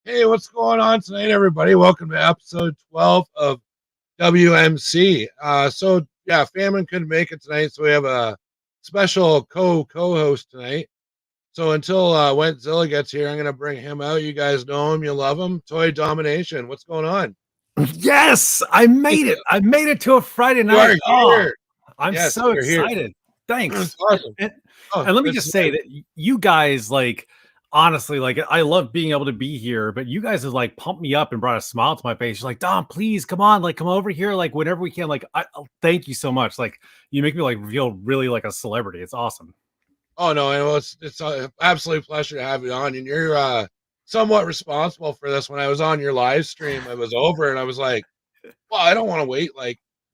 Hey, what's going on tonight, everybody? Welcome to episode 12 of WMC. Famine couldn't make it tonight, so we have a special co-host tonight. So until Wentzilla gets here, I'm going to bring him out. You guys know him, you love him. Toy Domination. What's going on? Yes, I made it. I made it to a Friday night. I'm so excited. Here. Thanks. Awesome. And let me just say that you guys, honestly, I love being able to be here, but you guys have pumped me up and brought a smile to my face. You're like, Dom, please come on, come over here, whenever we can. Thank you so much. You make me feel really like a celebrity. It's awesome. Oh no, it's an absolute pleasure to have you on, and you're somewhat responsible for this. When I was on your live stream, it was over, and I was like, well, I don't want to wait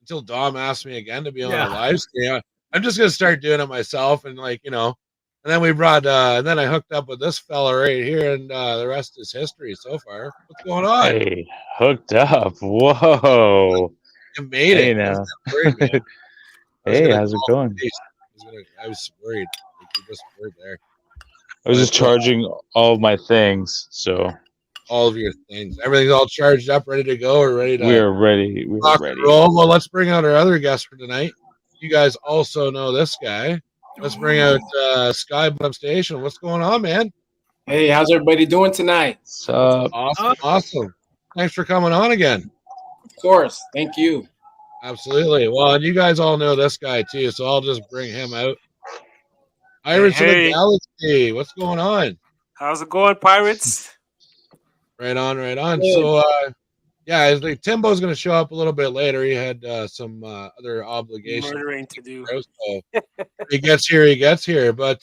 until Dom asked me again to be on a live stream. I'm just gonna start doing it myself, and and then we brought and then I hooked up with this fella right here, and the rest is history so far. What's going on? Hey, hooked up. Whoa. You made it. Now. Worried, man. Hey, how's it going? I was worried. You just were there. I was just charging all of my things, so all of your things. Everything's all charged up, ready to go, or ready to we are ready. Roll. Well, let's bring out our other guest for tonight. You guys also know this guy. Let's bring out Skybottom Station. What's going on, man? Hey, how's everybody doing tonight? Awesome. Thanks for coming on again. Of course. Thank you. Absolutely. Well, and you guys all know this guy too, so I'll just bring him out. Pirates of the Galaxy. What's going on? How's it going, Pirates? Right on. So, I think Timbo's going to show up a little bit later. He had some other obligations to do. So he gets here. But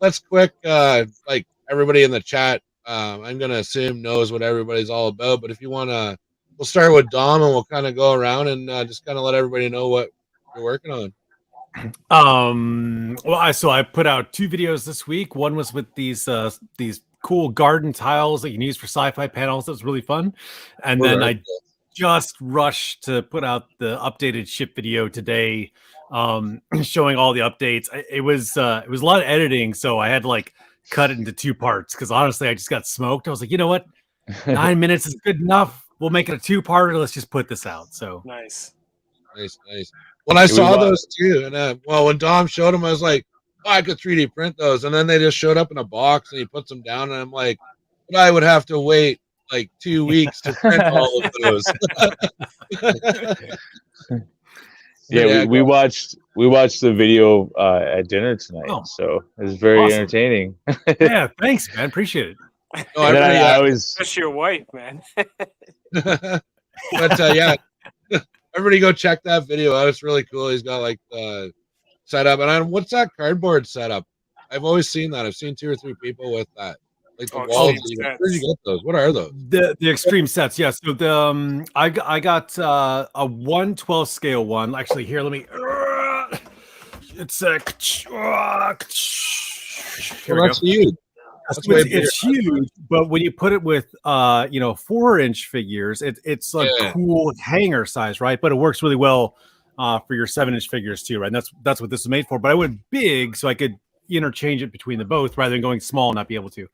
let's quick, everybody in the chat, I'm going to assume knows what everybody's all about. But if you want to, we'll start with Dom, and we'll kind of go around and just kind of let everybody know what you're working on. So I put out 2 videos this week. One was with these cool garden tiles that you can use for sci-fi panels. That was really fun. And then I just rushed to put out the updated ship video today, showing all the updates. It was a lot of editing, so I had to cut it into 2 parts because honestly I just got smoked. I was like, you know what, 9 minutes is good enough. We'll make it a 2-parter. Let's just put this out. So nice. When I saw those too, and when Dom showed them, I was like, oh, I could 3D print those, and then they just showed up in a box, and he puts them down, and I'm like, but I would have to wait 2 weeks to print all of those. We watched the video at dinner tonight, so it was very entertaining. Yeah, thanks, man. Appreciate it. No, I always, that's your wife, man. But everybody go check that video out. It's really cool. He's got the setup, and what's that cardboard setup? I've always seen that. I've seen 2 or 3 people with that. The walls. Where'd you get those? What are those? The extreme sets. Yeah. So the I got a 1/12 scale one. Actually, here, let me. It's a. That's huge. It's huge, but when you put it with 4-inch figures, it's cool hanger size, right? But it works really well for your 7-inch figures too, right? And that's what this is made for. But I went big so I could interchange it between the both rather than going small and not be able to.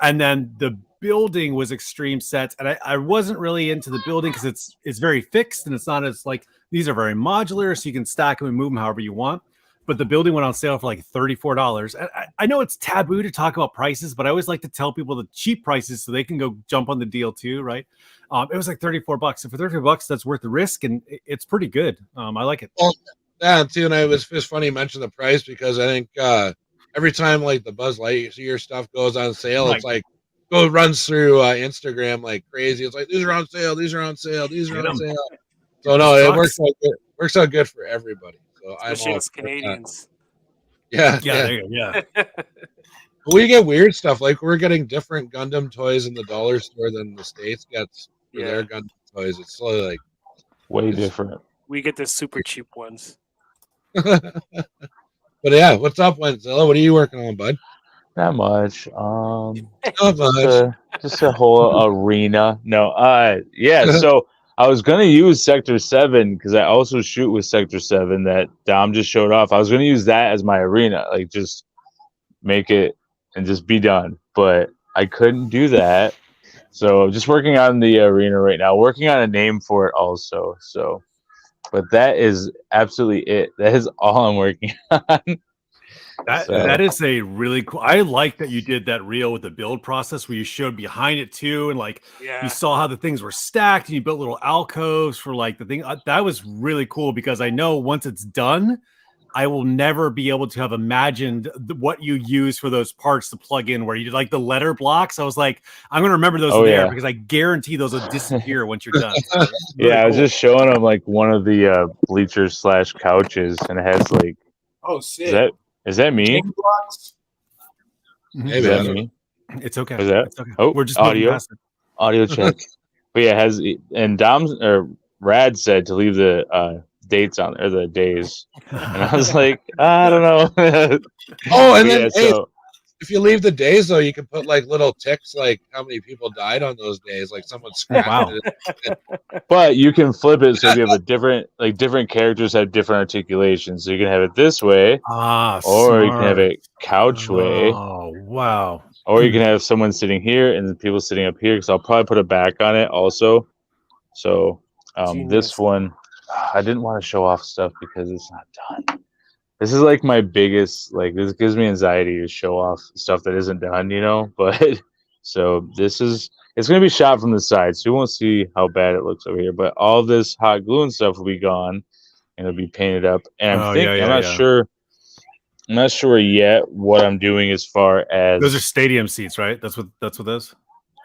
And then the building was extreme sets, and I wasn't really into the building because it's very fixed and it's not as these are very modular, so you can stack them and move them however you want. But the building went on sale for $34. I know it's taboo to talk about prices, but I always like to tell people the cheap prices so they can go jump on the deal too, right? It was $34. And for $34, that's worth the risk, and it's pretty good. I like it. Well, yeah, too, and it's funny you mentioned the price because I think every time the Buzz Lightyear stuff goes on sale, it's runs through Instagram like crazy. It's these are on sale, these are on sale, these are on sale. So no, it works out good. Works out good for everybody. So especially us Canadians. Yeah. We get weird stuff. We're getting different Gundam toys in the dollar store than the States gets for their Gundam toys. It's slowly way different. We get the super cheap ones. But yeah, what's up, Wentzilla? What are you working on, bud? Not much. Not much. Just a whole arena. No. So I was gonna use Sector 7 because I also shoot with Sector 7 that Dom just showed off. I was gonna use that as my arena, just make it and just be done. But I couldn't do that So just working on the arena right now, working on a name for it also. So, but that is absolutely it. That is all I'm working on. That is a really cool. I like that you did that reel with the build process where you showed behind it too, and like you saw how the things were stacked, and you built little alcoves for like the thing. That was really cool because I know once it's done, I will never be able to have imagined what you use for those parts to plug in. Where you did like the letter blocks, I was like, I'm gonna remember those because I guarantee those will disappear once you're done. So really I was cool. just showing them like one of the bleachers / couches, and it has like. Oh, shit. Is that me? Maybe, Is that me? It's okay. Is that? It's okay. Oh, We're just audio check. But yeah, it has and Dom's or Rad said to leave the dates on or the days, and I was like, I don't know. Oh, and then if you leave the days though, you can put like little ticks, like how many people died on those days, like someone scratched it. But you can flip it so if you have a different characters have different articulations. So you can have it this way, or you can have it couch way. Oh wow! Or you can have someone sitting here and people sitting up here. Because I'll probably put a back on it also. So this one, I didn't want to show off stuff because it's not done. This is like my biggest, like this gives me anxiety to show off stuff that isn't done, but so it's going to be shot from the side. So you won't see how bad it looks over here, but all this hot glue and stuff will be gone and it'll be painted up. And I'm not sure yet what I'm doing as far as those are stadium seats, right? That's what those.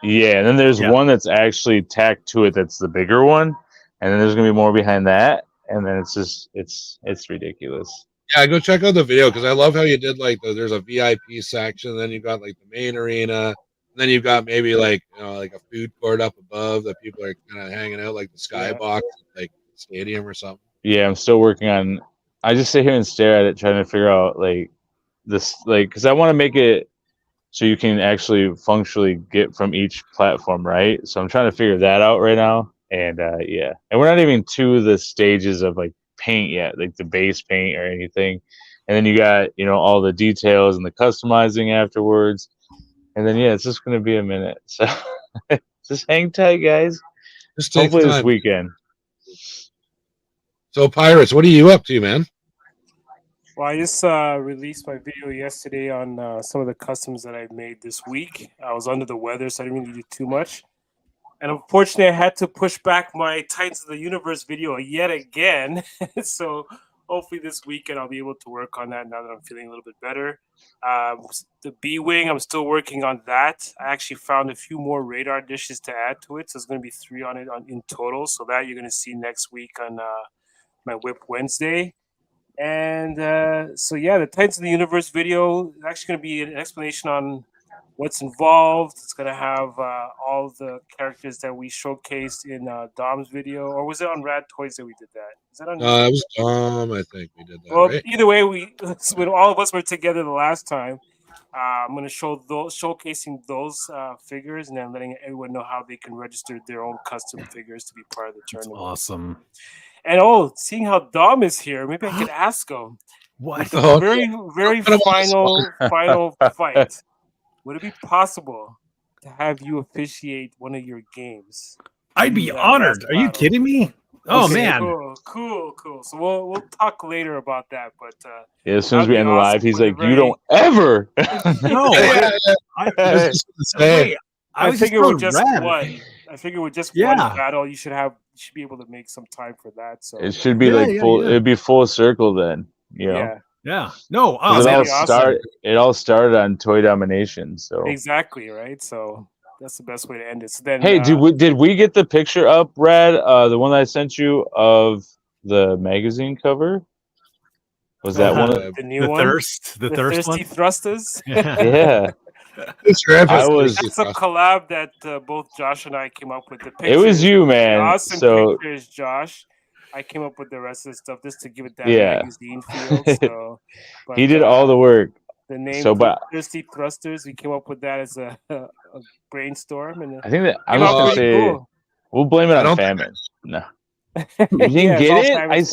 Yeah. And then there's one that's actually tacked to it. That's the bigger one. And then there's going to be more behind that. And then it's ridiculous. Yeah, go check out the video because I love how you did like there's a VIP section, then you got like the main arena, and then you've got maybe like like a food court up above that people are kind of hanging out, like the skybox, like stadium or something. Yeah, I'm still working on. I just sit here and stare at it, trying to figure out like this, like because I want to make it so you can actually functionally get from each platform, right? So I'm trying to figure that out right now, and and we're not even to the stages of like paint yet, like the base paint or anything, and then you got all the details and the customizing afterwards, and then it's just gonna be a minute. So just hang tight, guys. Just hopefully this weekend. So Pirates, what are you up to, man? Well, I just released my video yesterday on some of the customs that I made this week. I was under the weather, so I didn't really do too much. And unfortunately, I had to push back my Titans of the Universe video yet again. So hopefully this weekend I'll be able to work on that now that I'm feeling a little bit better. The B-Wing, I'm still working on that. I actually found a few more radar dishes to add to it. So there's going to be 3 on it in total. So that you're going to see next week on my Whip Wednesday. And the Titans of the Universe video is actually going to be an explanation on what's involved. It's going to have all the characters that we showcased in Dom's video. Or was it on Rad Toys that we did that? Is that on? It was Dom, I think we did that. Well, right? Either way, when all of us were together the last time, I'm going to showcasing those figures and then letting everyone know how they can register their own custom figures to be part of the tournament. Awesome. And seeing how Dom is here, maybe I could ask him. What? Very, very final fight. Would it be possible to have you officiate one of your games? I'd be honored. Are you kidding me? Oh man, cool. So we'll talk later about that. But as soon as we end the live, he's like, "You don't ever." No, I figure with just one. I figure with just one battle, you should be able to make some time for that. So it should be full. Yeah. It'd be full circle then. Yeah. No. It all started on Toy Domination. So exactly right. So that's the best way to end it. So then, hey, did we get the picture up, Brad? The one that I sent you of the magazine cover. Was that one of the new one? The thirsty thrusters. Yeah. That's a collab that both Josh and I came up with. The pictures. It was you, man. Awesome pictures, Josh. I came up with the rest of the stuff just to give it that magazine feel. So, he did all the work. The name Thirsty Thrusters, we came up with that as a brainstorm. And I think that I was going to say, cool. We'll blame it on famine. No. You didn't get it?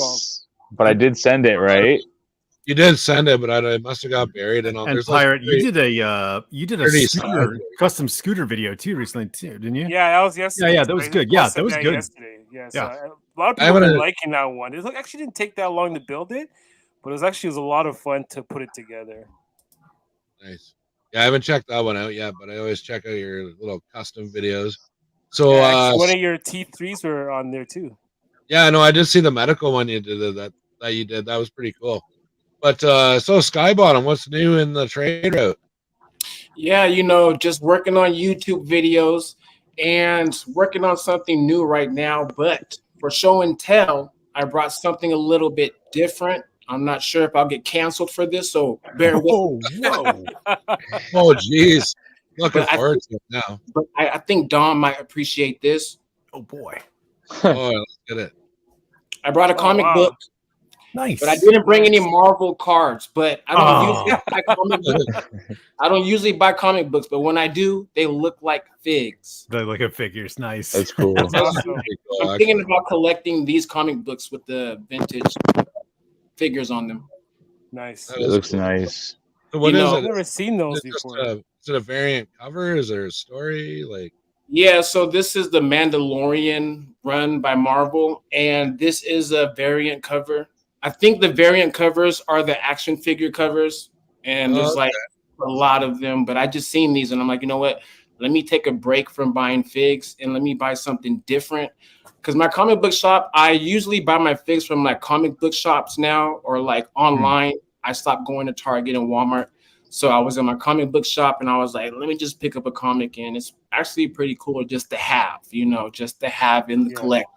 But I did send it, right? You did send it, but I must have got buried in all. And There's Pirate, like you did a pretty scooter, sad. custom scooter video too recently too, didn't you? Yeah, that was yesterday. Yeah, that was good. Yeah, that was good. Yesterday. Yeah, so Yeah. a lot of I people have been haven't- liking that one. It actually didn't take that long to build it, but it was a lot of fun to put it together. Nice. Yeah, I haven't checked that one out yet, but I always check out your little custom videos. So Yeah, actually, one of your T3s were on there too. yeah, no, I did see the medical one you did that you did. That was pretty cool. But so Skybottom, what's new in the trade route? Yeah, just working on YouTube videos and working on something new right now. But for show and tell, I brought something a little bit different. I'm not sure if I'll get canceled for this, so bear with me. Oh, whoa. Oh, geez. Looking But I forward to it now. But I think Dom might appreciate this. Oh boy. Oh, let's get it. I brought a comic book, Nice. but I didn't bring any Marvel cards. But I don't usually buy comic books, but when I do, they look like figs. They look at figures. Nice. That's cool. That's awesome. Pretty cool, I'm actually. thinking about collecting these comic books with the vintage figures on them. Nice. That It is looks cool. nice. So what You is know, I've it? never seen those Is it just before. is it a variant cover? Is there a story? Like, Yeah, so this is the Mandalorian run by Marvel, and this is a variant cover. I think the variant covers are the action figure covers, and there's like a lot of them, but I just seen these and I'm like, you know what? Let me take a break from buying figs and let me buy something different. Because my comic book shop, I usually buy my figs from like comic book shops now or like online. I stopped going to Target and Walmart. So I was in my comic book shop and I was like, let me just pick up a comic, and it's actually pretty cool just to have, just to have in the collection.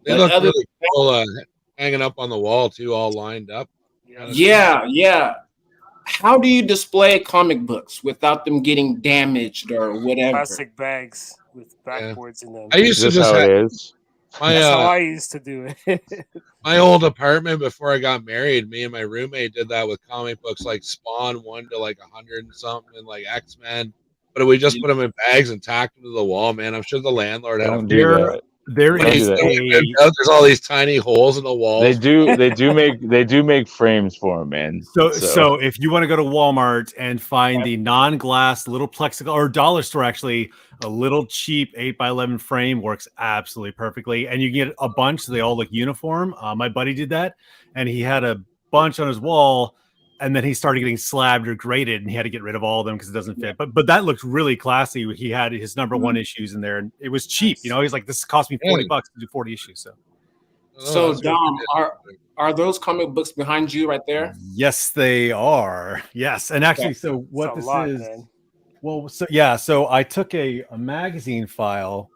they look really cool hanging up on the wall too, all lined up. Yeah. How do you display comic books without them getting damaged or whatever? Plastic bags with backboards in them. I used to Is this just how have it is? That's how my I used to do it. my old apartment before I got married. Me and my roommate did that with comic books like Spawn 1 to like 100 and something, and like X-Men. But we just put them in bags and tacked them to the wall. Man, I'm sure the landlord had Don't a do that. There When he's is doing it, there's all these tiny holes in the walls. They do make frames for them, man. So if you want to go to Walmart and find the non-glass little plexiglass, or dollar store actually, a little cheap 8x11 frame works absolutely perfectly, and you can get a bunch so they all look uniform. My buddy did that, and he had a bunch on his wall, and then he started getting slabbed or graded, and he had to get rid of all of them because it doesn't fit. But that looked really classy. He had his number one issues in there, and it was cheap. He's like, this cost me $40 to do 40 issues. So Dom, are those comic books behind you right there? Yes, they are. Yes, and actually, so what this is? Man. Well, so I took a magazine file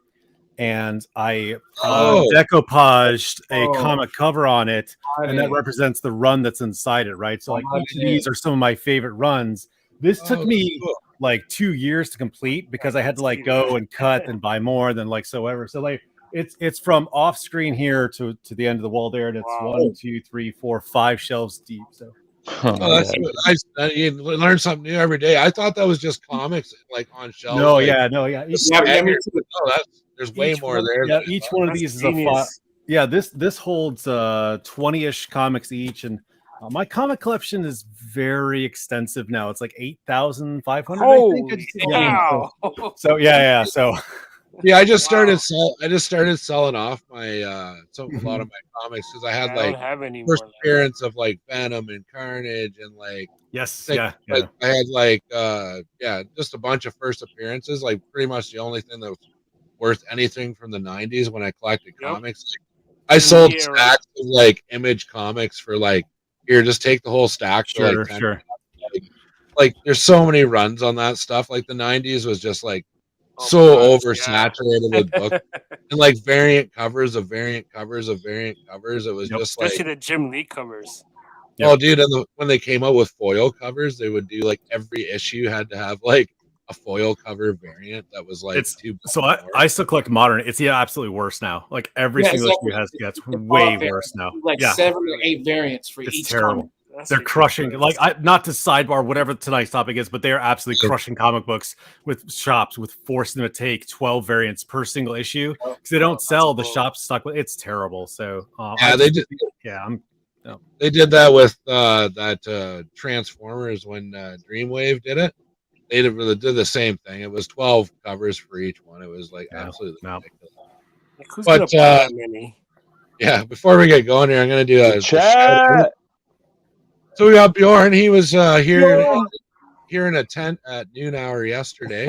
and I decoupaged a comic cover on it, and that represents the run that's inside it, right? So like each of these are some of my favorite runs. This took me like 2 years to complete because I had to like go and cut and buy more than like so ever. So like it's from off screen here to the end of the wall there, and it's 1, 2, 3, 4, 5 shelves deep. So that's nice. You learn something new every day. I thought that was just comics like on shelves. No, like, there's way more there. Yeah, each one of these is a file. Yeah, this holds 20-ish comics each, and my comic collection is very extensive now. It's like 8,500. Holy wow! So yeah. So yeah, I just started selling off my a lot of my comics because I had first appearance of like Venom and Carnage and like I had like just a bunch of first appearances, like pretty much the only thing that was worth anything from the 90s when I collected comics. Like, I sold stacks of like Image comics for like, here, just take the whole stack for like 10. Like there's so many runs on that stuff. Like the 90s was just like oversaturated with books and like variant covers of variant covers of variant covers. It was just like, especially the Jim Lee covers. Oh, dude! And when they came out with foil covers, they would do like every issue had to have like a foil cover variant that was like So I still collect modern. It's absolutely worse now. Like every single issue gets way worse now. Like 7 or 8 variants for each terrible. They're crushing, like, not to sidebar whatever tonight's topic is, but they are absolutely crushing comic books with shops, with forcing them to take 12 variants per single issue because they don't sell. The shops stuck with it's terrible. So they do. Yeah, They did that with that Transformers when Dreamwave did it. They did the same thing. It was 12 covers for each one. It was like absolutely ridiculous. Like, who's gonna buy that many? Yeah, before we get going here, I'm gonna do a chat. So we got Bjorn. He was here in a tent at noon hour yesterday.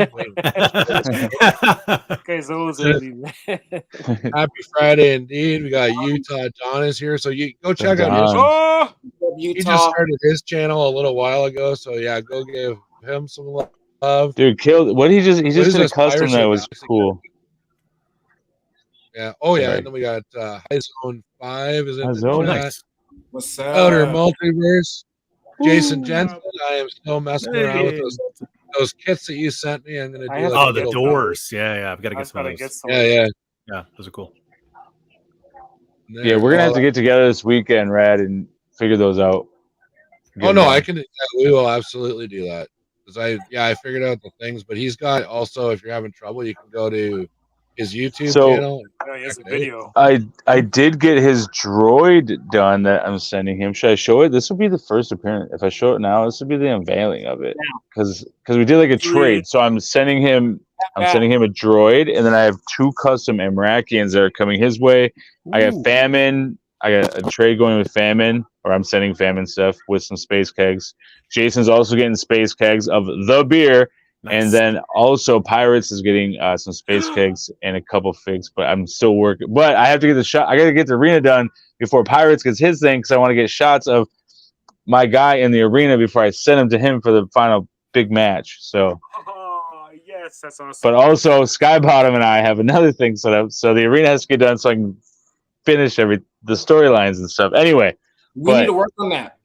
Guys, always early. Happy Friday indeed. We got Utah. Don is here, so you go check out his. He just started his channel a little while ago, so yeah, go give him some love. Dude, killed what he just did a custom that was cool. Yeah. Oh yeah. And then we got High Zone 5 is in the chat. Nice. What's up? Outer Multiverse. Jason Jensen. I am still messing around with those kits that you sent me. I'm gonna do. The doors. Yeah. I've got to get some of those. Yeah. Those are cool. Yeah, we're gonna have to get together this weekend, Rad, and figure those out. I can. We will absolutely do that. Because I figured out the things, but he's got also. If you're having trouble, you can go to his YouTube channel. He has a video. I did get his droid done that I'm sending him. Should I show it? This will be the first appearance. If I show it now, this will be the unveiling of it. Because we did like a trade. So I'm sending him a droid, and then I have 2 custom Amrakians that are coming his way. I got Famine. I got a trade going with Famine, or I'm sending Famine stuff with some space kegs. Jason's also getting space kegs of the beer. Nice. And then also Pirates is getting some space kegs and a couple figs, but I'm still working. But I have to get the shot. I got to get the arena done before Pirates gets his thing, because I want to get shots of my guy in the arena before I send him to him for the final big match. So, yes, that's awesome. But also Skybottom and I have another thing set up, so the arena has to get done so I can finish the storylines and stuff. Anyway, we need to work on that.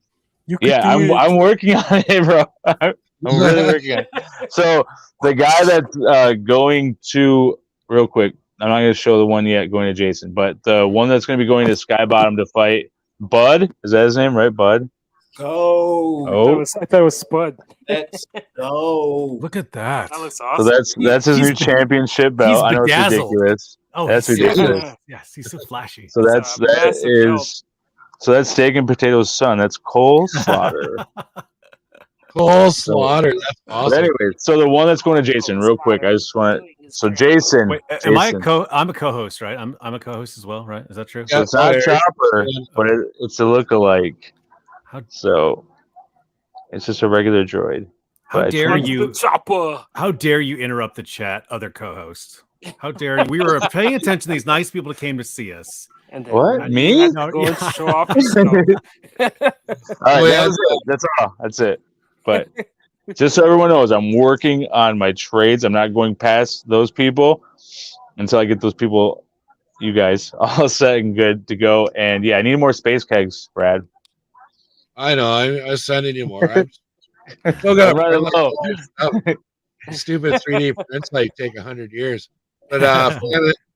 I'm working on it, bro. I'm really working on it. So the guy that's going to, real quick, I'm not going to show the one yet going to Jason, but the one that's going to be going to Skybottom to fight Bud, is that his name, right? Bud? Go. Oh, I thought it was Spud. Let's go. Look at that. That looks awesome. So that's his new championship belt. I know it's ridiculous. Oh, that's ridiculous. Yes, he's so flashy. So that's Steak and Potatoes' son. That's Cole Slaughter. Cole Slaughter. That's awesome. But anyway, so the one that's going to Jason, real quick. I just want to. So Jason. Wait, am I I'm a co-host, right? I'm a co-host as well, right? Is that true? So it's not Chopper, but it's a look-alike. So it's just a regular droid. How dare you, Chopper? How dare you interrupt the chat, other co-hosts? How dare you? We were paying attention to these nice people that came to see us. And what? Me? Go show off. All right, that's all. That's it. But just so everyone knows, I'm working on my trades. I'm not going past those people until I get those people, you guys, all set and good to go. And yeah, I need more space kegs, Brad. I know. I'm sending you more. I still got stupid 3D prints like take 100 years. But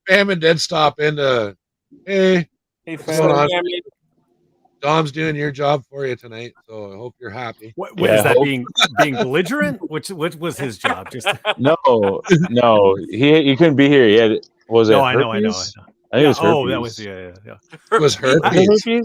Famine did stop into. Hey, Famine. Dom's doing your job for you tonight, so I hope you're happy. What is that? Being belligerent? Which was his job? Just no. He couldn't be here. He had I know. I think it was herpes. Oh, that was It was herpes.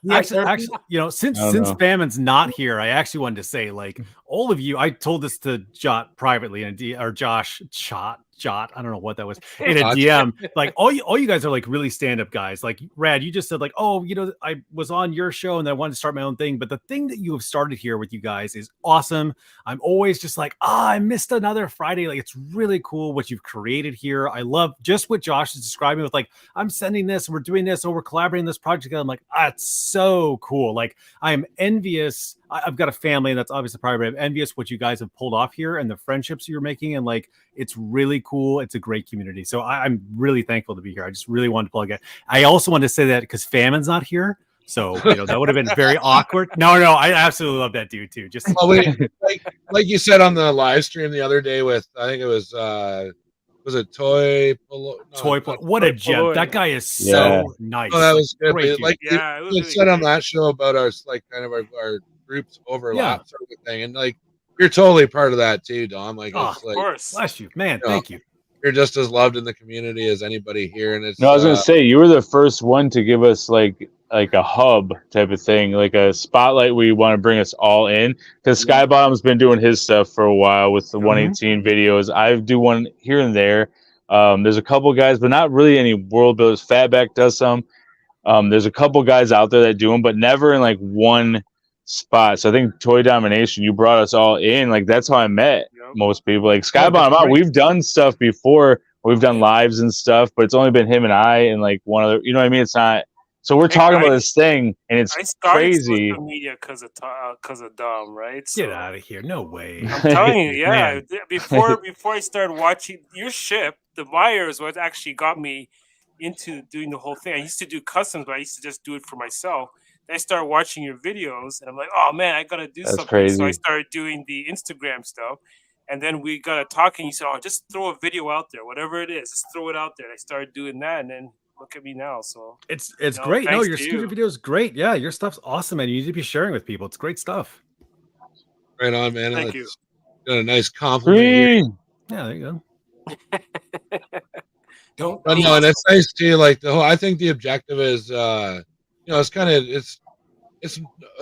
Actually, since Famine's not here, I actually wanted to say, like, all of you. I told this to Jot privately or Josh Jot. I don't know what that was in a DM. Like all you guys are like really stand-up guys. Like Rad, you just said like, oh, I was on your show and I wanted to start my own thing. But the thing that you have started here with you guys is awesome. I'm always just like, I missed another Friday. Like it's really cool what you've created here. I love just what Josh is describing with like, I'm sending this and we're doing this, or we're collaborating this project together. I'm like, it's so cool. Like I am envious. I've got a family, and that's obviously private, but I'm envious what you guys have pulled off here and the friendships you're making. And like, it's really cool. It's a great community. So I'm really thankful to be here. I just really wanted to plug it. I also wanted to say that because Famine's not here. So, that would have been very awkward. No, I absolutely love that dude too. Just like you said on the live stream the other day with, I think it was it Toy Polo? What a gem. That guy is so nice. Oh, that was good. Great, like you said on that show about our groups overlap sort of thing, and like you're totally part of that too, Dom. Like, of course. Bless you, man. Thank you. You're just as loved in the community as anybody here, and it's. No, I was gonna say you were the first one to give us like like a hub type of thing, like a spotlight where you want to bring us all in. Because Skybottom's been doing his stuff for a while with the 118 videos. I do one here and there. There's a couple guys, but not really any world builders. Fatback does some. There's a couple guys out there that do them, but never in like one spot. So I think Toy Domination, you brought us all in. Like that's how I met most people. Like Skybottom, we've done stuff before. We've done lives and stuff, but it's only been him and I and like one other. You know what I mean? It's not. So we're talking about this thing, and it's crazy. Social media because of Dom, right? So, get out of here! No way. I'm telling you, yeah. before I started watching your ship, the Meyer is what actually got me into doing the whole thing. I used to do customs, but I used to just do it for myself. Then I started watching your videos, and I'm like, oh man, I gotta do something. Crazy. So I started doing the Instagram stuff. And then we got talking. You said, "Oh, just throw a video out there, whatever it is. Just throw it out there." And I started doing that, and then look at me now. So it's great. No, your scooter video is great. Yeah, your stuff's awesome, and you need to be sharing with people. It's great stuff. Right on, man. Thank you. Got a nice compliment. Yeah, there you go. No, and it's nice to like the whole. I think the objective is, it's kind of it's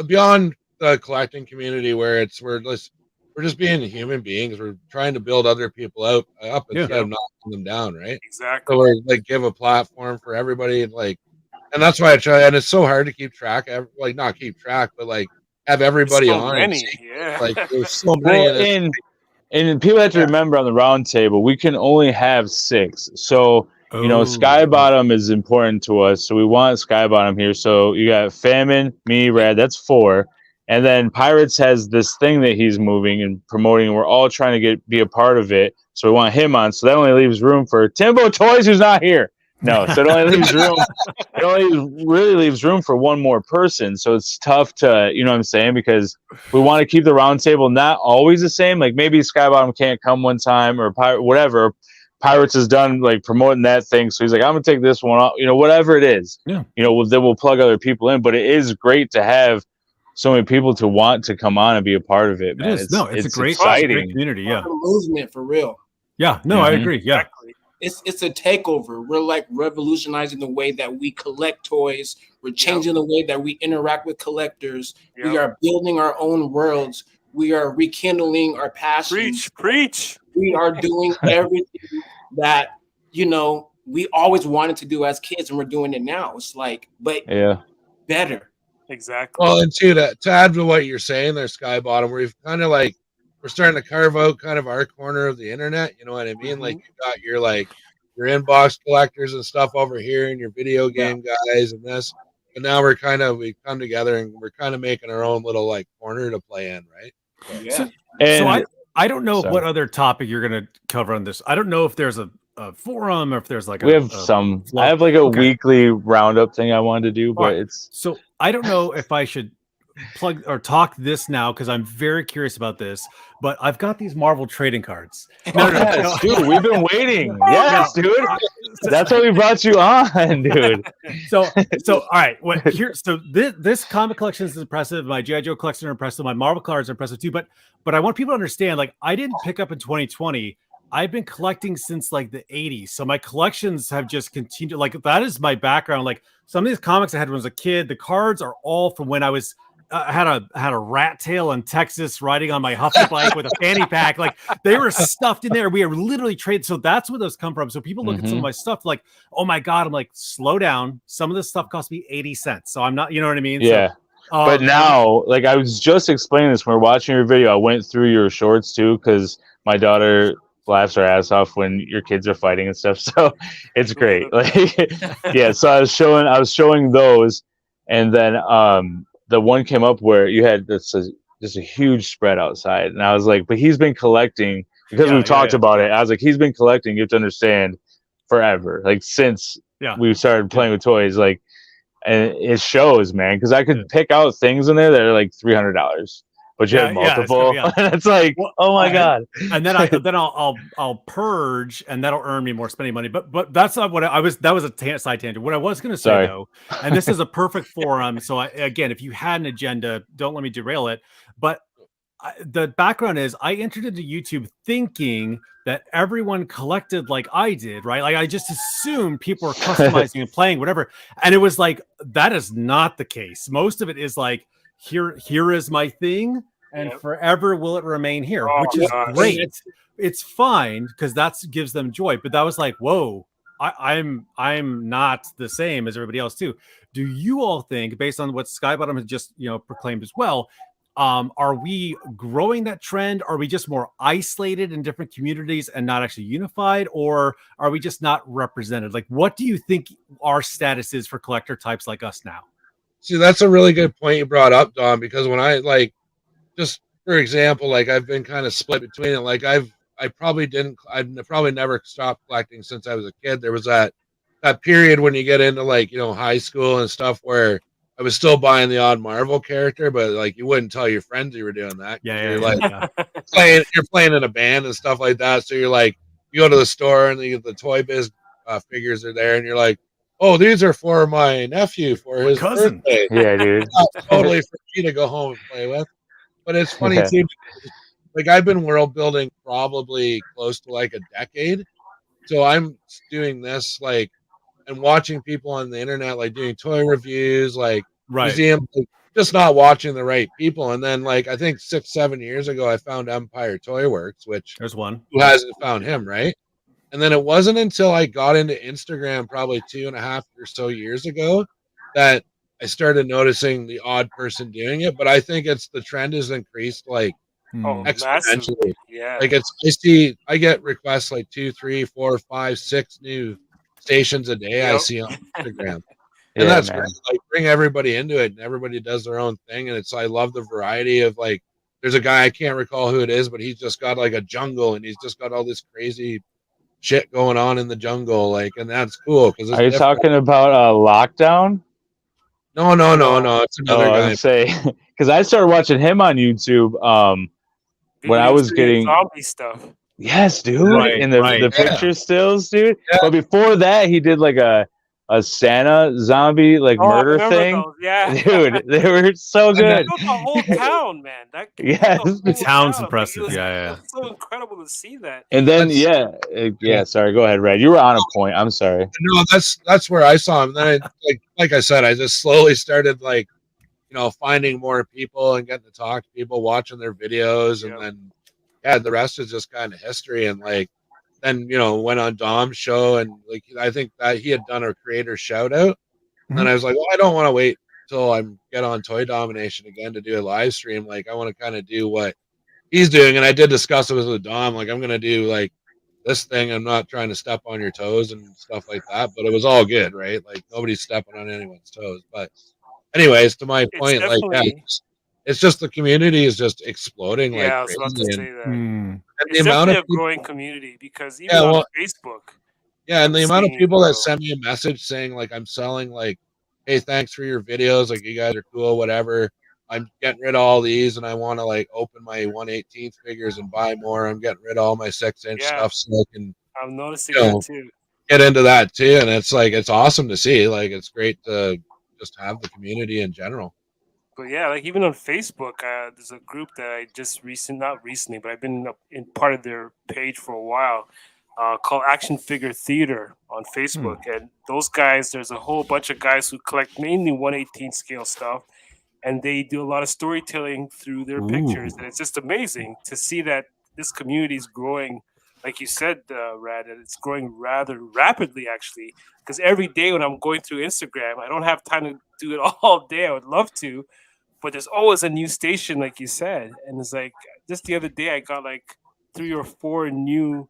beyond the collecting community where we're just being human beings. We're trying to build other people up instead of knocking them down, right? Exactly. So we're like give a platform for everybody, and that's why I try. And it's so hard to keep track, not keep track, but like have everybody on. Many. Yeah. Like there's so many. And people have to remember on the round table, we can only have 6. So Skybottom is important to us. So we want Skybottom here. So you got Famine, me, Rad. That's 4. And then Pirates has this thing that he's moving and promoting, and we're all trying to be a part of it. So we want him on. So that only leaves room for Timbo Toys, who's not here. No, so it only leaves room. It only really leaves room for one more person. So it's tough to, you know what I'm saying? Because we want to keep the round table not always the same. Like maybe Skybottom can't come one time or whatever. Pirates is done like promoting that thing. So he's like, I'm going to take this one off, whatever it is. Yeah. Then we'll plug other people in. But it is great to have so many people to want to come on and be a part of it, man. It is. It's a great, exciting community. Yeah. Movement for real. Yeah. No, I agree. Yeah. Exactly. It's a takeover. We're like revolutionizing the way that we collect toys. We're changing the way that we interact with collectors. Yep. We are building our own worlds. We are rekindling our passion. Preach. We are doing everything that, we always wanted to do as kids, and we're doing it now. It's like, but better. Exactly. Well, and to add to what you're saying there, Skybottom, we've kind of like we're starting to carve out kind of our corner of the internet. You know what I mean? Like you got your inbox collectors and stuff over here, and your video game guys and this. But now we come together and we're kind of making our own little like corner to play in, right? Yeah. So I don't know what other topic you're going to cover on this. I don't know if there's a forum or if there's like I have like a weekly roundup thing I wanted to do, but it's so I don't know if I should plug or talk this now because I'm very curious about this, but I've got these Marvel trading cards. No. Dude, we've been waiting. Yes, dude. That's why we brought you on, dude. So all right. So this comic collection is impressive. My G.I. Joe collection are impressive. My Marvel cards are impressive too. But I want people to understand, like, I didn't pick up in 2020. I've been collecting since like the 80s. So my collections have just continued. Like that is my background. Like some of these comics I had when I was a kid, the cards are all from when I was had a rat tail in Texas riding on my Huffy bike with a fanny pack. Like they were stuffed in there. We are literally traded. So that's where those come from. So people look at some of my stuff like, oh my God. I'm like, slow down. Some of this stuff cost me 80 cents. So I'm not, you know what I mean? Yeah. So, but now, like I was just explaining this when we were watching your video. I went through your shorts too, because my daughter laughs her ass off when your kids are fighting and stuff. So it's great. Like, yeah. So I was showing those, and then the one came up where you had just a huge spread outside, and I was like, but he's been collecting because we've talked about it. I was like, he's been collecting. You have to understand, forever, like since we started playing with toys, like, and it shows, man. Because I could pick out things in there that are like $300. But you have multiple. It's like, oh my God. And then I'll purge, and that'll earn me more spending money. But that's not what I was. That was a side tangent. What I was going to say though, and this is a perfect forum. So again, if you had an agenda, don't let me derail it. But the background is I entered into YouTube thinking that everyone collected like I did, right? Like I just assumed people were customizing and playing whatever. And it was like, that is not the case. Most of it is like, here is my thing, and forever will it remain here, which is great. It's fine because that gives them joy. But that was like, whoa, I'm not the same as everybody else too. Do you all think, based on what Skybottom has just proclaimed as well, are we growing that trend? Are we just more isolated in different communities and not actually unified, or are we just not represented? Like, what do you think our status is for collector types like us now? See, that's a really good point you brought up, Don, because when I just for example, like I've been kind of split between it. Like I've probably never stopped collecting since I was a kid. There was that period when you get into high school and stuff where I was still buying the odd Marvel character, but like you wouldn't tell your friends you were doing that. You're playing in a band and stuff like that. So you're like, you go to the store and you get the Toy Biz figures are there, and you're like, oh, these are for my nephew for his cousin. birthday. Yeah, dude. Totally for me to go home and play with. But it's funny too, like I've been world building probably close to like a decade. So I'm doing this and watching people on the internet, like doing toy reviews, museum, just not watching the right people. And then I think 6-7 years ago, I found Empire Toy Works, which there's one who hasn't found him, right? And then it wasn't until I got into Instagram probably 2.5 or so years ago that I started noticing the odd person doing it. But I think the trend has increased exponentially. Yeah. I get requests 2, 3, 4, 5, 6 new stations a day. I see on Instagram. And that's great. Bring everybody into it, and everybody does their own thing. And I love the variety of there's a guy, I can't recall who it is, but he's just got a jungle, and he's just got all this crazy shit going on in the jungle, and that's cool. Because are you talking about Lockdown? No, it's another guy. I say because I started watching him on YouTube when I was getting zombie stuff. Yes, dude, in the picture stills, dude. Yeah. But before that, he did a Santa zombie murder thing. Those. Yeah, dude, they were so good. Built the whole town, man. The town's impressive. It's so incredible to see that. And then sorry, go ahead, Red. You were on a point. I'm sorry. No, that's where I saw him. Then like I said, I just slowly started finding more people and getting to talk to people, watching their videos, and then the rest is just kind of history. And then went on Dom's show, and I think that he had done a creator shout out, and I was like, well, I don't want to wait till I get on Toy Domination again to do a live stream. I want to kind of do what he's doing, and I did discuss it with Dom. I'm gonna do this thing. I'm not trying to step on your toes and stuff like that, but it was all good, right? Nobody's stepping on anyone's toes. But anyways, to my point, it's just the community is just exploding. Yeah, I was about to say that. And it's the amount of a growing community because even on Facebook. Yeah, and the amount of people that send me a message saying I'm selling hey, thanks for your videos, you guys are cool, whatever. I'm getting rid of all these, and I want to open my 1/18 figures and buy more. I'm getting rid of all my 6-inch stuff so I can. I'm noticing that too. Get into that too, and it's it's awesome to see. It's great to just have the community in general. But yeah, even on Facebook, there's a group that I just not recently, but I've been in part of their page for a while, called Action Figure Theater on Facebook. And those guys, there's a whole bunch of guys who collect mainly 1/18 scale stuff, and they do a lot of storytelling through their pictures. And it's just amazing to see that this community is growing, like you said, Rad, and it's growing rather rapidly, actually. Because every day when I'm going through Instagram, I don't have time to do it all day. I would love to. But there's always a new station, like you said. And it's just the other day, I got 3 or 4 new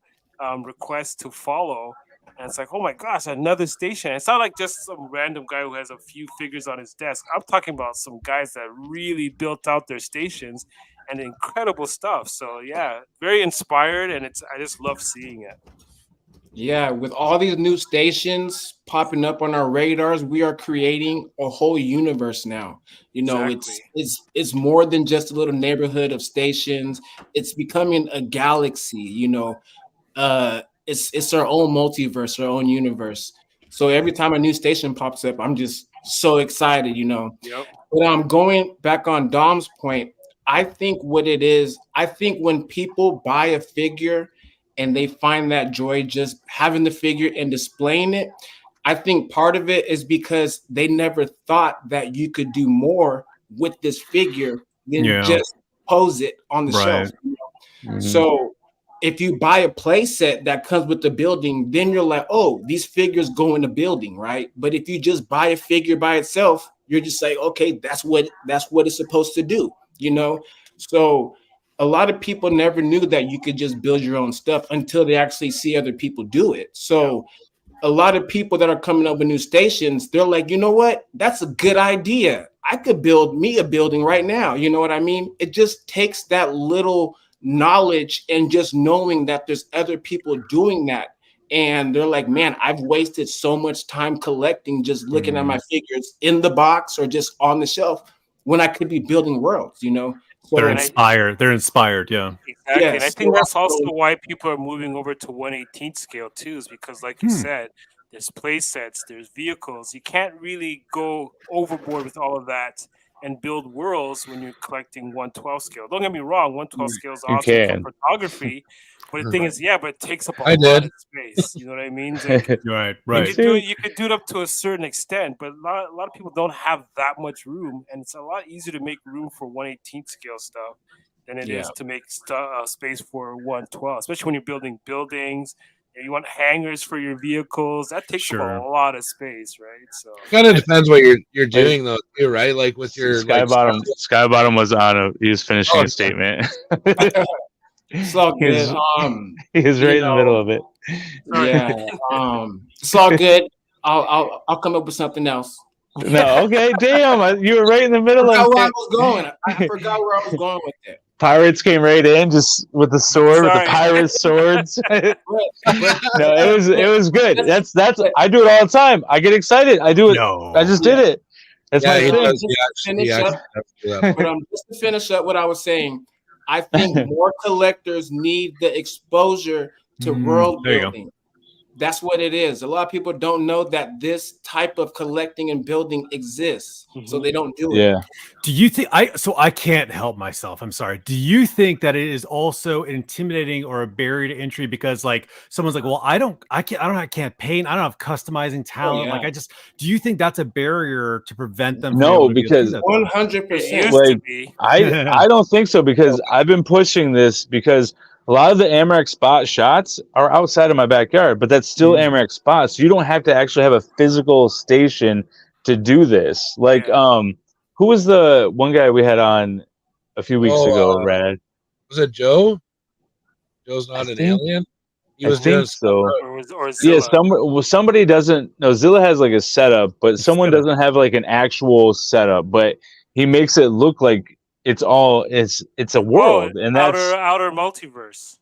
requests to follow. And it's oh my gosh, another station. It's not just some random guy who has a few figures on his desk. I'm talking about some guys that really built out their stations and incredible stuff. So yeah, very inspired. And I just love seeing it. Yeah, with all these new stations popping up on our radars, we are creating a whole universe now. It's more than just a little neighborhood of stations. It's becoming a galaxy. It's our own multiverse, our own universe. So every time a new station pops up, I'm just so excited. Yep. But I'm going back on Dom's point. I think what it is, when people buy a figure and they find that joy just having the figure and displaying it. I think part of it is because they never thought that you could do more with this figure than just pose it on the shelf. So if you buy a play set that comes with the building, then you're like, oh, these figures go in the building, right? But if you just buy a figure by itself, you're just like, okay, that's what it's supposed to do, you know? So a lot of people never knew that you could just build your own stuff until they actually see other people do it. So a lot of people that are coming up with new stations, they're like, you know what? That's a good idea. I could build me a building right now. You know what I mean? It just takes that little knowledge and just knowing that there's other people doing that. And they're like, man, I've wasted so much time collecting, just looking at my figures in the box or just on the shelf when I could be building worlds, you know? So they're inspired. They're inspired. Yeah. Exactly. Yes. And I think that's also why people are moving over to 1/18 scale too, is because like you said, there's play sets, there's vehicles. You can't really go overboard with all of that and build worlds when you're collecting 1/12 scale. Don't get me wrong, 1/12 scale is awesome for photography. But the thing is, but it takes up a lot of space. You know what I mean? Like, right. You could do it up to a certain extent, but a lot of people don't have that much room, and it's a lot easier to make room for 1/18 scale stuff than it is to make space for 1/12, especially when you're building buildings. You want hangars for your vehicles. That takes up a lot of space, right? So kind of depends what you're doing though, too, right? Like with your Skybottom was on. He was finishing a statement. It's all good. He was right in the middle of it. Yeah. It's all good. I'll come up with something else. No, okay, damn, you were right in the middle of it. Where I was going. I forgot where I was going with it. Pirates came right in just with the sword, with the pirate swords. No, it was good. That's I do it all the time. I get excited. I do it. No. I just did it. That's my thing. But just to finish up what I was saying, I think more collectors need the exposure to world building. That's what it is. A lot of people don't know that this type of collecting and building exists, so they don't do it. Yeah. Do you think I can't help myself. I'm sorry. Do you think that it is also intimidating or a barrier to entry because like someone's like, well, I can't paint. I don't have customizing talent. Like do you think that's a barrier to prevent them? No, because 100%. Like, I don't think so because I've been pushing this because a lot of the Amarex spot shots are outside of my backyard, but that's still Amarex spots. So you don't have to actually have a physical station to do this. Like, who was the one guy we had on a few weeks ago, Rad? Was it Joe? Joe's not an alien? He was doing so. Or Zilla. Somebody doesn't. No, Zilla has like a setup, but someone doesn't have like an actual setup, but he makes it look like it's a world, and that's outer multiverse.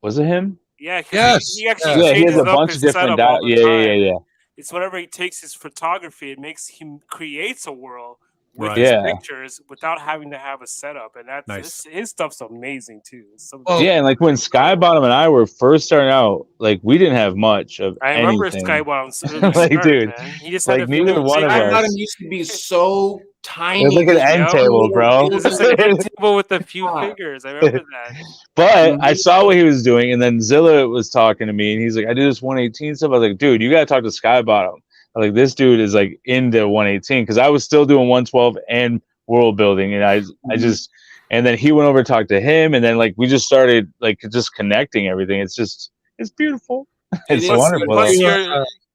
Was it him? Yeah, he actually he has a bunch of different yeah. It's whenever he takes his photography, he creates a world with his pictures without having to have a setup, and that's his stuff's amazing too. And like when Skybottom and I were first starting out, like we didn't have much of I remember Skybottom's like, dude, he just like neither one of us used to be so tiny. It's like an end table, bro. It was just an end table with a few figures. I remember that. But I saw what he was doing, and then Zilla was talking to me, and he's like, "I do this 1/18 stuff." I was like, "Dude, you gotta talk to Skybottom." Like this dude is like into 1/18 because I was still doing 1/12 and world building, and I just and then he went over to talk to him, and then like we just started like just connecting everything. It's beautiful. It's wonderful. Plus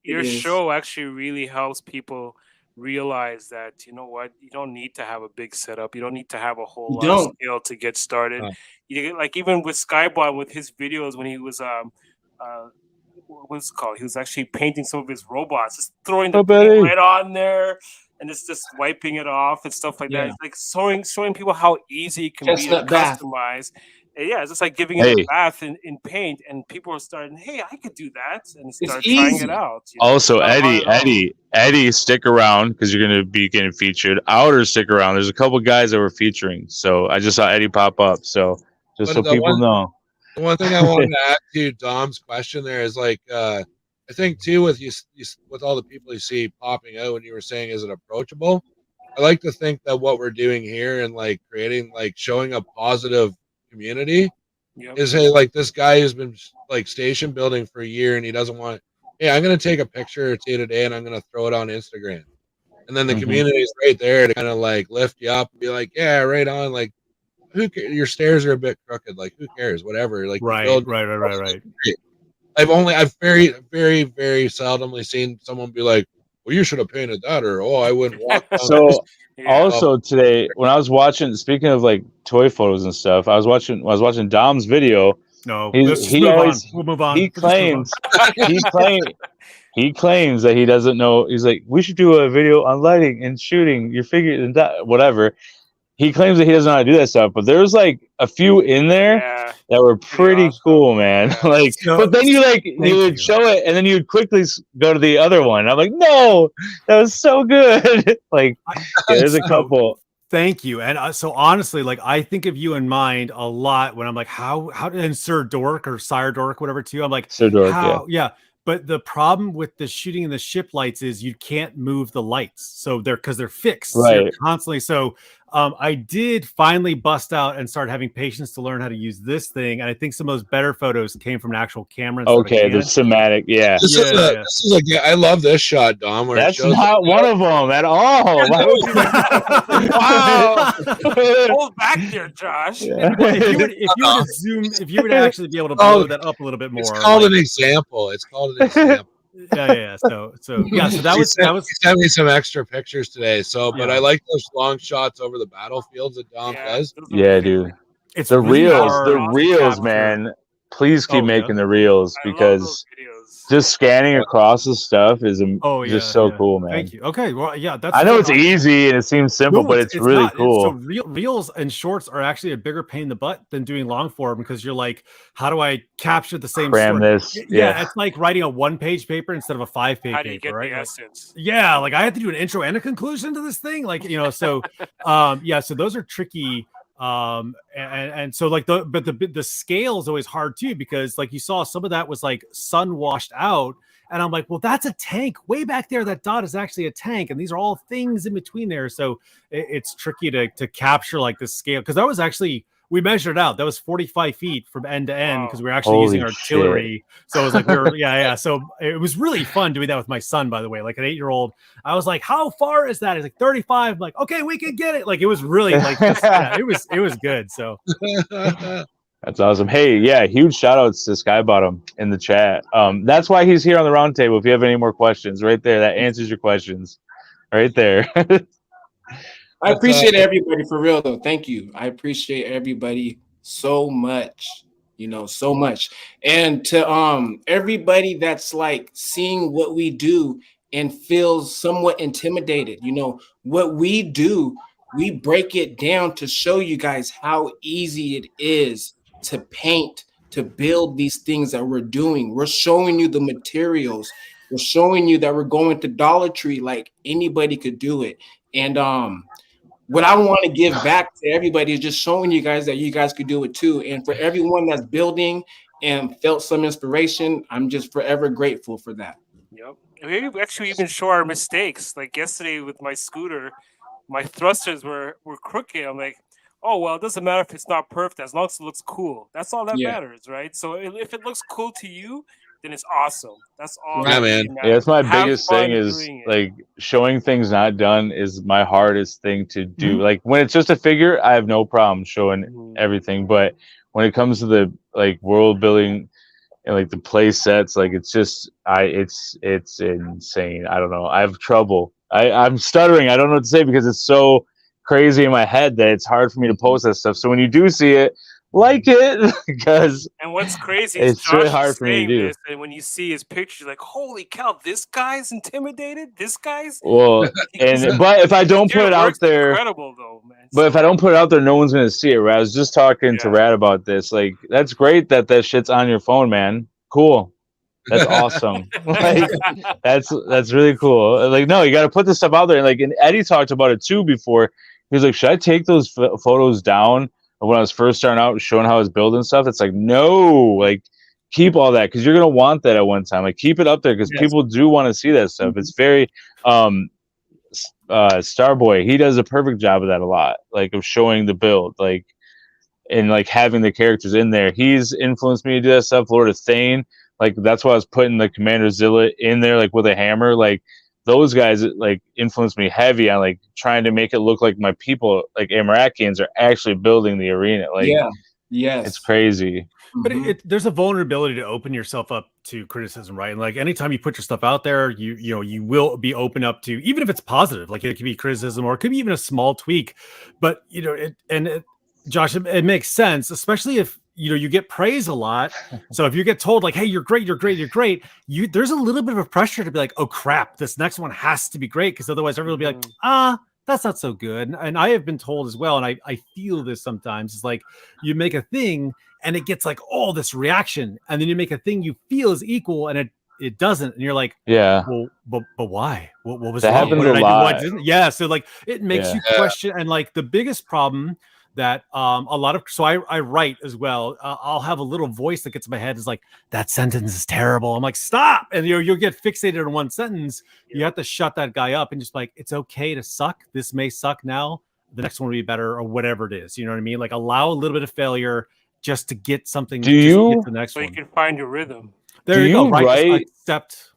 your show actually really helps people realize that, you know what, you don't need to have a big setup, you don't need to have a whole lot of skill to get started. You like even with Skybot with his videos when he was what's it called? He was actually painting some of his robots, just throwing the paint right on there, and it's just wiping it off and stuff like that. It's like showing people how easy it can be to customize. And it's just like giving it a bath in paint, and people are starting, hey, I could do that, and start trying it out. Also, Eddie, stick around because you're going to be getting featured. Outer, stick around. There's a couple guys that we're featuring, so I just saw Eddie pop up. So just so people know. The one thing I wanted to add to Dom's question there is like, I think too with you with all the people you see popping out when you were saying, is it approachable? I like to think that what we're doing here and like creating, like showing a positive community, is, hey, like this guy who's been like station building for a year and he doesn't want. Hey, I'm gonna take a picture or two today and I'm gonna throw it on Instagram, and then the community is right there to kind of like lift you up and be like, yeah, right on, like. Who cares? Your stairs are a bit crooked. Like, who cares? Whatever. Like, right. I've very, very, very seldomly seen someone be like, "Well, you should have painted that," or "Oh, I wouldn't walk." Down So also today, when I was watching, speaking of like toy photos and stuff, I was watching Dom's video. No, we'll move on. He claims that he doesn't know. He's like, we should do a video on lighting and shooting your figure and that, whatever. He claims that he doesn't know how to do that stuff, but there's like a few in there that were pretty cool, man. Like, but then you would show it, and then you would quickly go to the other one. I'm like, no, that was so good. Like, there's a couple. Thank you. And so honestly, like I think of you in mind a lot when I'm like, how and Sir Dork or Sire Dork, whatever too. I'm like, Sir Dork, yeah. But the problem with the shooting in the ship lights is you can't move the lights. So because they're fixed constantly. So I did finally bust out and start having patience to learn how to use this thing. And I think some of those better photos came from an actual camera. Okay, the cinematic, This is I love this shot, Dom. Where that's not one of them at all. Wow. Hold back there, Josh. Yeah. If you would actually be able to blow that up a little bit more. It's called an example. It's called an example. So that was he sent me some extra pictures today. So, but I like those long shots over the battlefields that Dom does. Yeah, dude. It's the really reels, man. Please keep making the reels because just scanning across the stuff is just so cool, man. Thank you. Okay, well, I know it's easy and it seems simple, but it's really not. cool. So reels and shorts are actually a bigger pain in the butt than doing long form because you're like, how do I capture the same story? This? Yeah, it's like writing a 1-page paper instead of a 5-page paper. How do you get right? the essence? Yeah, like I had to do an intro and a conclusion to this thing, like so so those are tricky. And so like the scale is always hard too because like you saw some of that was like sun washed out and I'm like, well, that's a tank way back there. That dot is actually a tank, and these are all things in between there. So it's tricky to capture like the scale because that was actually we measured it out. That was 45 feet from end to end because we were actually using artillery. So it was like So it was really fun doing that with my son, by the way, like an 8-year-old. I was like, how far is that? He's like 35. I'm like, okay, we can get it. Like it was really like it was good. So that's awesome. Hey, huge shout outs to Skybottom in the chat. That's why he's here on the round table. If you have any more questions, right there, that answers your questions right there. I appreciate everybody for real though. Thank you. I appreciate everybody so much, so much. And to everybody that's like seeing what we do and feels somewhat intimidated, what we do, we break it down to show you guys how easy it is to paint, to build these things that we're doing. We're showing you the materials. We're showing you that we're going to Dollar Tree like anybody could do it. And what I want to give back to everybody is just showing you guys that you guys could do it too. And for everyone that's building and felt some inspiration, I'm just forever grateful for that. Yep. Maybe we actually even show our mistakes. Like yesterday with my scooter, my thrusters were crooked. I'm like, oh, well, it doesn't matter if it's not perfect as long as it looks cool. That's all that matters, right? So if it looks cool to you, then it's awesome. That's all. Yeah, man. Yeah, that's my biggest thing is like showing things not done is my hardest thing to do. Mm-hmm. Like when it's just a figure, I have no problem showing everything. But when it comes to the like world building and like the play sets, like it's just it's insane. I don't know. I have trouble. I'm stuttering. I don't know what to say because it's so crazy in my head that it's hard for me to post that stuff. So when you do see it, like it because and what's crazy is it's really hard for me to do. And when you see his pictures, you're like, holy cow, this guy's intimidated. This guy's but if I don't put it out there, incredible though, man. But if I don't put it out there, no one's gonna see it. Right? I was just talking to Rad about this. Like that's great that shit's on your phone, man. Cool. That's awesome. Like that's really cool. Like no, you got to put this stuff out there. And Eddie talked about it too before. He was like, should I take those photos down? When I was first starting out, showing how I was building stuff, it's like, no, like keep all that because you're gonna want that at one time. Like keep it up there because people do want to see that stuff. It's very Starboy. He does a perfect job of that a lot, like of showing the build. Like and like having the characters in there. He's influenced me to do that stuff. Lord of Thane, like that's why I was putting the Commander Zilla in there, like with a hammer. Like those guys like influenced me heavy on like trying to make it look like my people, like Amarakians, are actually building the arena. Like, it's crazy. But there's a vulnerability to open yourself up to criticism, right? And like anytime you put your stuff out there, you will be open up to, even if it's positive, like it could be criticism or it could be even a small tweak. But Josh, it makes sense, especially if you get praise a lot. So if you get told like, hey, you're great, there's a little bit of a pressure to be like, oh crap, this next one has to be great, because otherwise everyone will be like, that's not so good. And I have been told as well, and I feel this sometimes, it's like you make a thing and it gets like all this reaction, and then you make a thing you feel is equal and it doesn't, and you're like, well, but why? What was that wrong? Happens What did a I lot. do? Yeah, so like it makes you question. And like the biggest problem that I write as well. I'll have a little voice that gets in my head is like, that sentence is terrible. I'm like, stop. And you'll get fixated on one sentence. You have to shut that guy up and just like, it's okay to suck. This may suck now. The next one will be better, or whatever it is. You know what I mean? Like allow a little bit of failure just to get something. Do you? Get to the next so one. you can find your rrhythm. There you go. Right. Accept.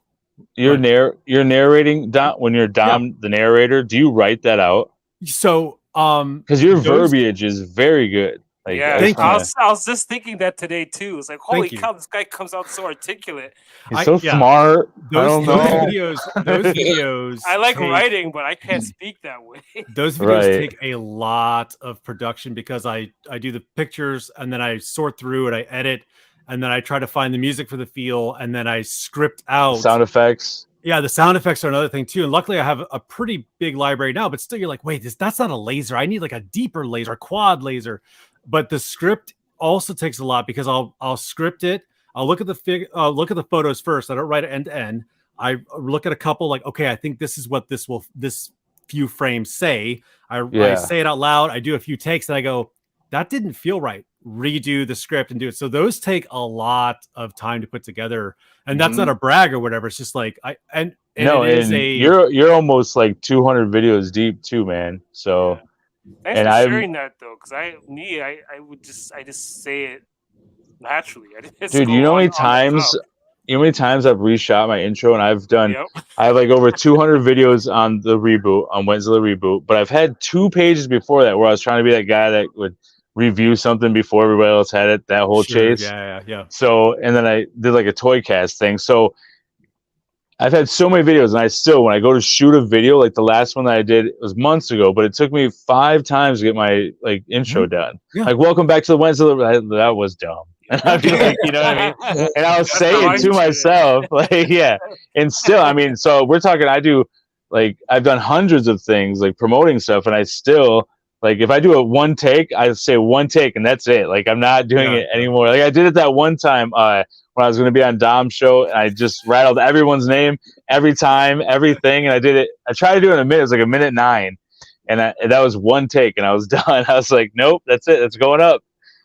You're narrating when you're Dom, the narrator. Do you write that out? So because your verbiage is very good. Like, I was just thinking that today too. It's like, holy cow, this guy comes out so articulate. He's so smart. Those videos. I like writing, but I can't speak that way. Those videos take a lot of production, because I do the pictures and then I sort through it, I edit, and then I try to find the music for the feel, and then I script out sound effects. Yeah, the sound effects are another thing too. And luckily I have a pretty big library now, but still you're like, wait, that's not a laser. I need like a deeper laser, quad laser. But the script also takes a lot, because I'll script it. I'll look at look at the photos first. I don't write it end to end. I look at a couple, like, okay, I think this is what this few frames say. I say it out loud. I do a few takes and I go, that didn't feel right. Redo the script and do it. So those take a lot of time to put together, and that's not a brag or whatever. It's just like you're almost like 200 videos deep too, man. So thanks for sharing that though, because I just say it naturally. Dude, you know how many times I've reshot my intro, and I have like over 200 videos on the reboot, on Wednesday reboot, but I've had 2 pages before that where I was trying to be that guy that would review something before everybody else had it, that whole chase. Yeah. So, and then I did like a toy cast thing. So I've had so many videos, and I still, when I go to shoot a video, like the last one that I did, it was months ago, but it took me 5 times to get my like intro done. Yeah. Like, welcome back to the Wednesday. That was dumb. And I'd be like, you know what I mean? And I'll say it to myself, like, yeah. And still, I mean, so we're talking, I've done hundreds of things, like promoting stuff, and I still, like, if I do a one take, I say one take, and that's it. Like, I'm not doing it anymore. Like, I did it that one time when I was going to be on Dom's show, and I just rattled everyone's name every time, everything, and I did it. I tried to do it in a minute. It was like 1:09, and that was one take, and I was done. I was like, nope, that's it. It's going up,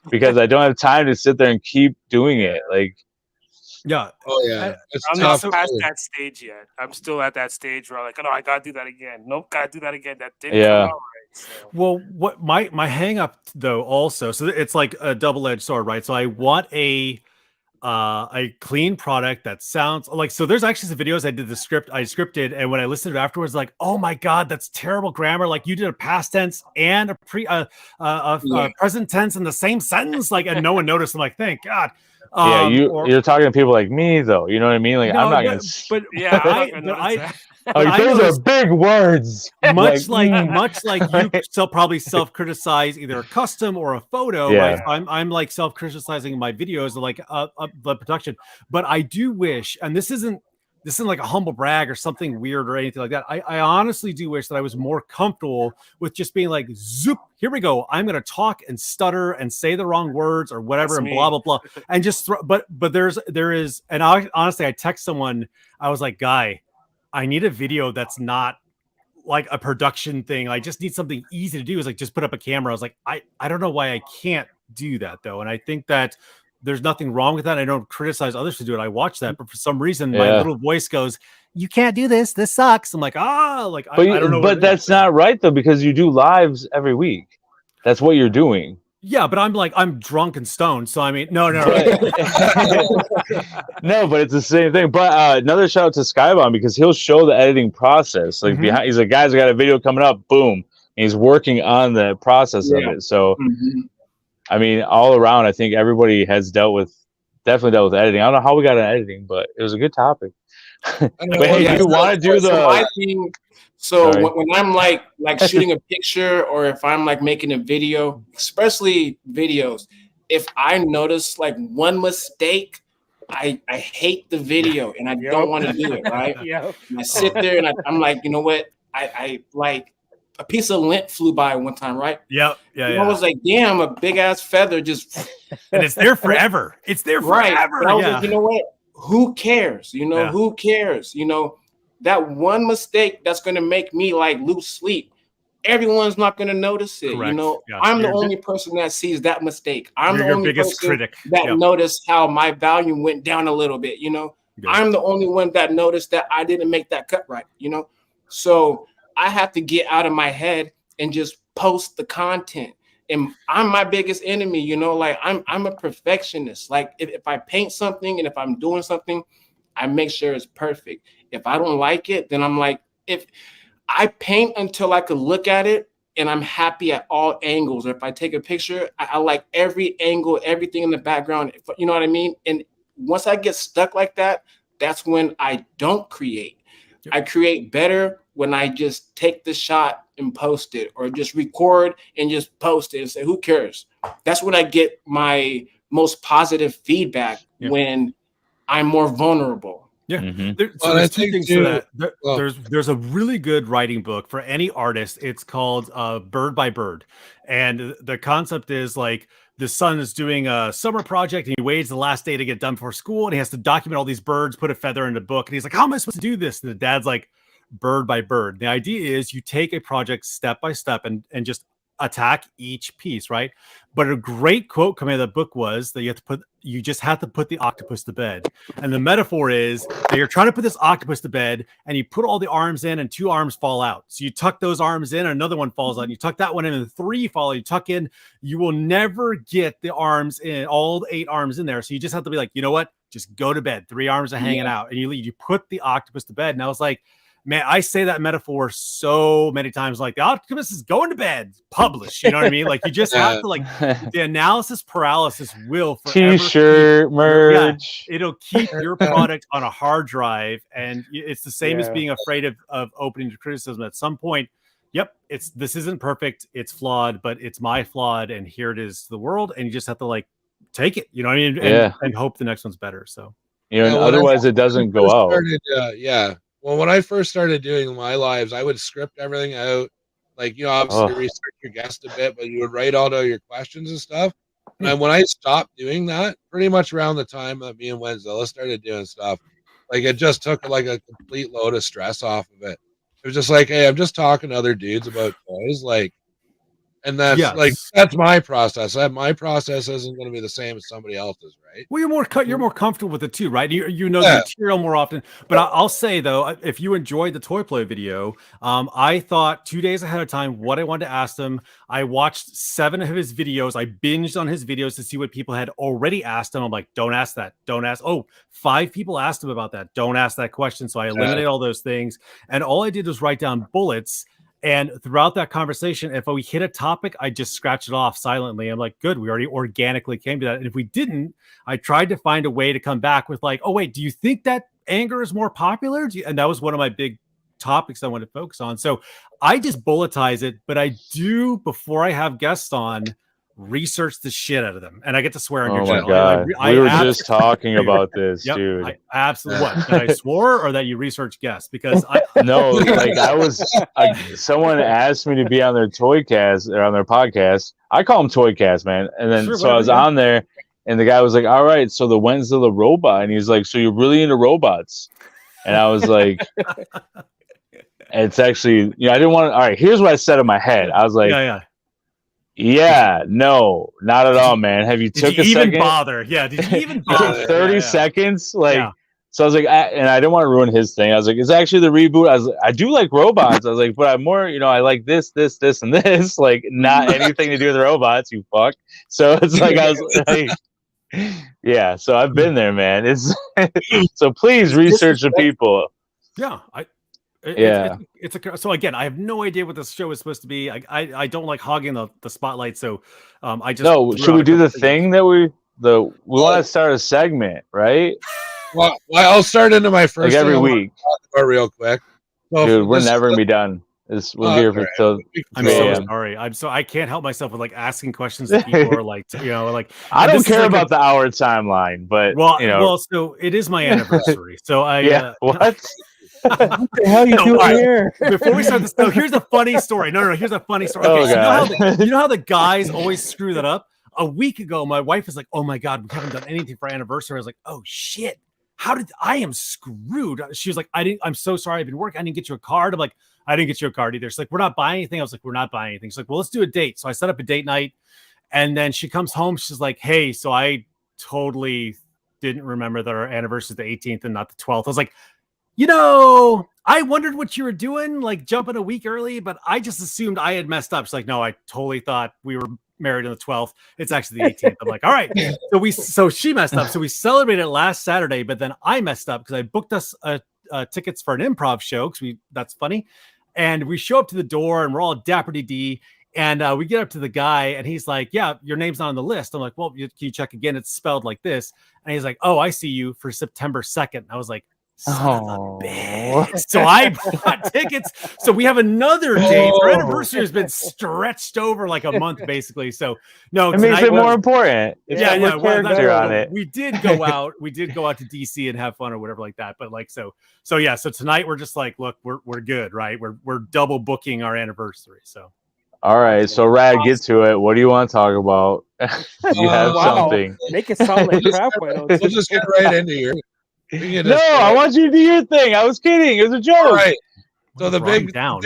because I don't have time to sit there and keep doing it. Like, yeah. Oh yeah. I'm not past that stage yet. I'm still at that stage where I'm like, oh no, I gotta do that again. Nope, gotta do that again. That didn't come out right. So. Well, what my hang up though also, so it's like a double-edged sword, right? So I want a clean product that sounds like, so there's actually some videos I scripted, and when I listened to it afterwards, like, oh my god, that's terrible grammar. Like, you did a past tense and a present tense in the same sentence, like, and no one noticed. I'm like, thank God. You're talking to people like me, though. You know what I mean? Like, no, I'm not gonna. But yeah, those are big words. Much like you probably self-criticize either a custom or a photo. Yeah. Right? I'm like self-criticizing my videos, like the production. But I do wish, and this isn't like a humble brag or something weird or anything like that. I honestly do wish that I was more comfortable with just being like, zoop, here we go. I'm going to talk and stutter and say the wrong words or whatever, and blah, blah, blah. And just throw, but there is, and honestly, I text someone, I was like, guy, I need a video that's not like a production thing. I just need something easy to do. Is like, just put up a camera. I was like, I don't know why I can't do that though. And I think that there's nothing wrong with that. I don't criticize others to do it. I watch that, but for some reason, my little voice goes, "You can't do this. This sucks." I'm like, I don't know. But that's not right though, because you do lives every week. That's what you're doing. Yeah, but I'm drunk and stoned, so I mean, no. No, but it's the same thing. But another shout out to Skybomb because he'll show the editing process. Like behind, he's like, guys, I got a video coming up. Boom, and he's working on the process of it. So, I mean, all around, I think everybody has definitely dealt with editing. I don't know how we got into editing, but it was a good topic. But hey, do you want to do the? So when I'm like shooting a picture or if I'm like making a video, especially videos, if I notice like one mistake, I hate the video and I don't want to do it, right? And I sit there and I'm like, you know what? I like a piece of lint flew by one time, right? Yeah. I was like, damn, a big ass feather just and it's there forever. It's there forever. Right. I was like, you know what? Who cares? Who cares? That one mistake that's going to make me like lose sleep. Everyone's not going to notice it. Correct. I'm the only person that sees that mistake. I'm the only person critic that noticed how my volume went down a little bit. I'm the only one that noticed that I didn't make that cut right. So I have to get out of my head and just post the content. And I'm my biggest enemy. Like I'm a perfectionist. Like if I paint something and if I'm doing something, I make sure it's perfect. If I don't like it, then I'm like, if I paint until I could look at it and I'm happy at all angles. Or if I take a picture, I like every angle, everything in the background. You know what I mean? And once I get stuck like that, that's when I don't create. I create better when I just take the shot and post it or just record and just post it and say, who cares? That's when I get my most positive feedback when I'm more vulnerable. Yeah. There's two things to that. There's a really good writing book for any artist. It's called Bird by Bird. And the concept is like the son is doing a summer project and he waits the last day to get done before school and he has to document all these birds, put a feather in the book. And he's like, how am I supposed to do this? And the dad's like, bird by bird. The idea is you take a project step by step and just attack each piece, right? But a great quote coming out of the book was that you just have to put the octopus to bed. And the metaphor is that you're trying to put this octopus to bed and you put all the arms in and 2 arms fall out. So you tuck those arms in, another one falls out, and you tuck that one in and 3 fall out. You tuck in, you will never get the arms in, all 8 arms in there. So you just have to be like, you know what? Just go to bed. 3 arms are hanging out and you put the octopus to bed. And I was like, man, I say that metaphor so many times, like the octopus is going to bed, publish. You know what I mean? Like you just have to the analysis paralysis will forever T-shirt merch. It'll keep your product on a hard drive. And it's the same as being afraid of opening to criticism at some point. Yep. This isn't perfect. It's flawed, but it's my flawed. And here it is to the world. And you just have to take it, you know what I mean? And hope the next one's better. So, otherwise it doesn't go out. Well, when I first started doing my lives, I would script everything out. Obviously research your guest a bit, but you would write all your questions and stuff. And when I stopped doing that, pretty much around the time that me and Wenzilla started doing stuff, it just took a complete load of stress off of it. It was just like, hey, I'm just talking to other dudes about toys, and that's that's my process. My process isn't going to be the same as somebody else's, right? Well, you're more comfortable with it too, right? You know the material more often. But I'll say though, if you enjoyed the toy play video, I thought 2 days ahead of time what I wanted to ask him. I watched 7 of his videos. I binged on his videos to see what people had already asked him. I'm like, don't ask that. Don't ask. Oh, 5 people asked him about that. Don't ask that question. So I eliminated all those things, and all I did was write down bullets. And throughout that conversation, if we hit a topic, I just scratch it off silently. I'm like, good, we already organically came to that. And if we didn't, I tried to find a way to come back with oh, wait, do you think that anger is more popular? And that was one of my big topics I wanted to focus on. So I just bulletize it, but I do, before I have guests on, research the shit out of them, and I get to swear on your channel. God. We were just talking about this, dude. I absolutely what? That I swore, or that you research guests? Because someone asked me to be on their Toycast or on their podcast. I call them Toycast, man. And then I was on there, and the guy was like, "All right, so the Wenzilla robot," and he's like, "So you're really into robots?" And I was like, "It's actually, I didn't want to." All right, here's what I said in my head. I was like, Yeah, no, not at all, man. Have you took a second? Even bother? Yeah, did you even bother? 30 seconds? So I was like, and I didn't want to ruin his thing. I was like, it's actually the reboot. I was like, I do like robots. I was like, but I'm more, I like this, and this, like not anything to do with robots, you fuck. So it's like, I was like, yeah. So I've been there, man. It's so please research the people. Yeah. So again, I have no idea what this show is supposed to be. I don't like hogging the spotlight. So I just should we do the thing that we want to start a segment, right? Well, I'll start into my first like every week. Real quick. So dude, we're never gonna be done. We'll be here for till. I'm so sorry. I can't help myself with like asking questions to people or like like I don't care about the hour timeline, but so it is my anniversary. So what? What the hell you doing here? Before we start this, here's a funny story. No, here's a funny story. Okay, you know how the guys always screw that up? A week ago, my wife was like, "Oh my god, we haven't done anything for anniversary." I was like, "Oh shit. I am screwed." She was like, I'm so sorry. I've been working. I didn't get you a card. I'm like, I didn't get you a card either. She's like, we're not buying anything. I was like, we're not buying anything. She's like, well, let's do a date. So I set up a date night. And then she comes home. She's like, hey, so I totally didn't remember that our anniversary is the 18th and not the 12th. I was like, I wondered what you were doing, like jumping a week early, but I just assumed I had messed up. She's like, no, I totally thought we were married on the 12th. It's actually the 18th. I'm like, all right. So she messed up. So we celebrated last Saturday, but then I messed up because I booked us tickets for an improv show because that's funny. And we show up to the door and we're all dapper-dee-dee. And we get up to the guy and he's like, yeah, your name's not on the list. I'm like, well, can you check again? It's spelled like this. And he's like, oh, I see you for September 2nd. I was like, son of a bitch. So I bought tickets. So we have another date. Our anniversary has been stretched over like a month, basically. So no, it makes it more important. We did go out. We did go out to DC and have fun or whatever like that. But like so tonight we're just like, look, we're good, right? We're double booking our anniversary. So all right, so Rad, get to it. What do you want to talk about? You have something. Make it sound like crap. We'll just get right into here. No, I want you to do your thing. I was kidding. It was a joke. All right. So the big buzz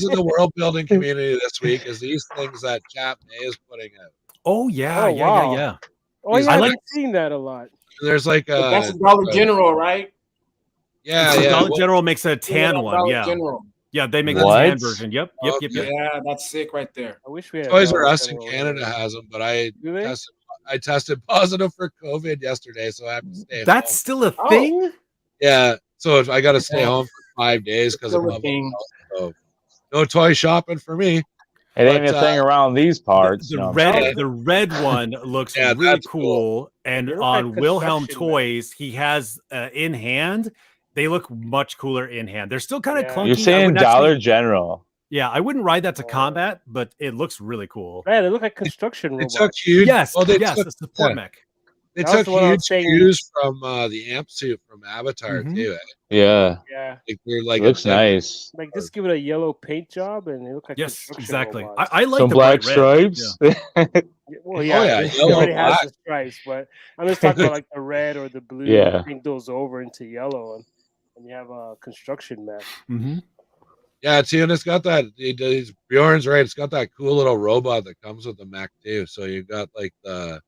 in the world building community this week is these things that Chap May is putting out. Oh yeah. Oh yeah, I've seen that a lot. There's like that's Dollar General, right? Yeah. Dollar General makes a tan one. Yeah. General. Yeah, they make the tan version. Yep. Yeah, that's sick right there. I wish we had Toys R Us in Canada has them, but I tested positive for COVID yesterday, so I have to stay. That's still a thing? Yeah. So if I got to stay home for 5 days because of so no toy shopping for me. It ain't a thing around these parts. The red one looks really cool. And on Wilhelm Toys, he has in hand. They look much cooler in hand. They're still kind of clunky. You're saying Dollar General. Yeah, I wouldn't ride that to combat, but it looks really cool. Man, they look like construction robots. They took huge. Yes, the support mech. They took huge cues from the amp suit from Avatar too. Yeah. Like looks nice. Like just give it a yellow paint job and they look like exactly. Robots. I like some the black stripes. Well, it already has the stripes, but I'm just talking about like the red or the blue. Yeah. Paint those over into yellow and you have a construction mech. Mm-hmm. Yeah, see, and it's got that. Bjorn's right. It's got that cool little robot that comes with the mech too. So you got like the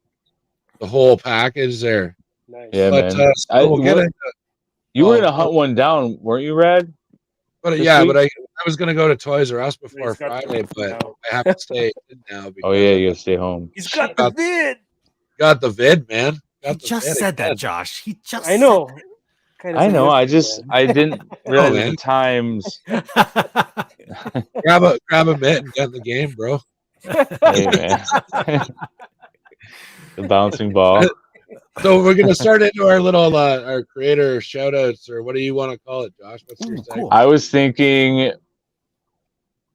whole package there. Nice. Yeah, but, man. You were gonna hunt one down, weren't you, Red? But but I was gonna go to Toys R Us before Friday, but I have to stay now. You gotta stay home. He's got the vid. Got the vid, man. He just said that, Josh. He just. I know. I know. I didn't realize the times. grab a mitt and get in the game, bro. Hey, man. The bouncing ball. So we're gonna start into our little our creator shout outs, or what do you want to call it, Josh? What's your cool. I was thinking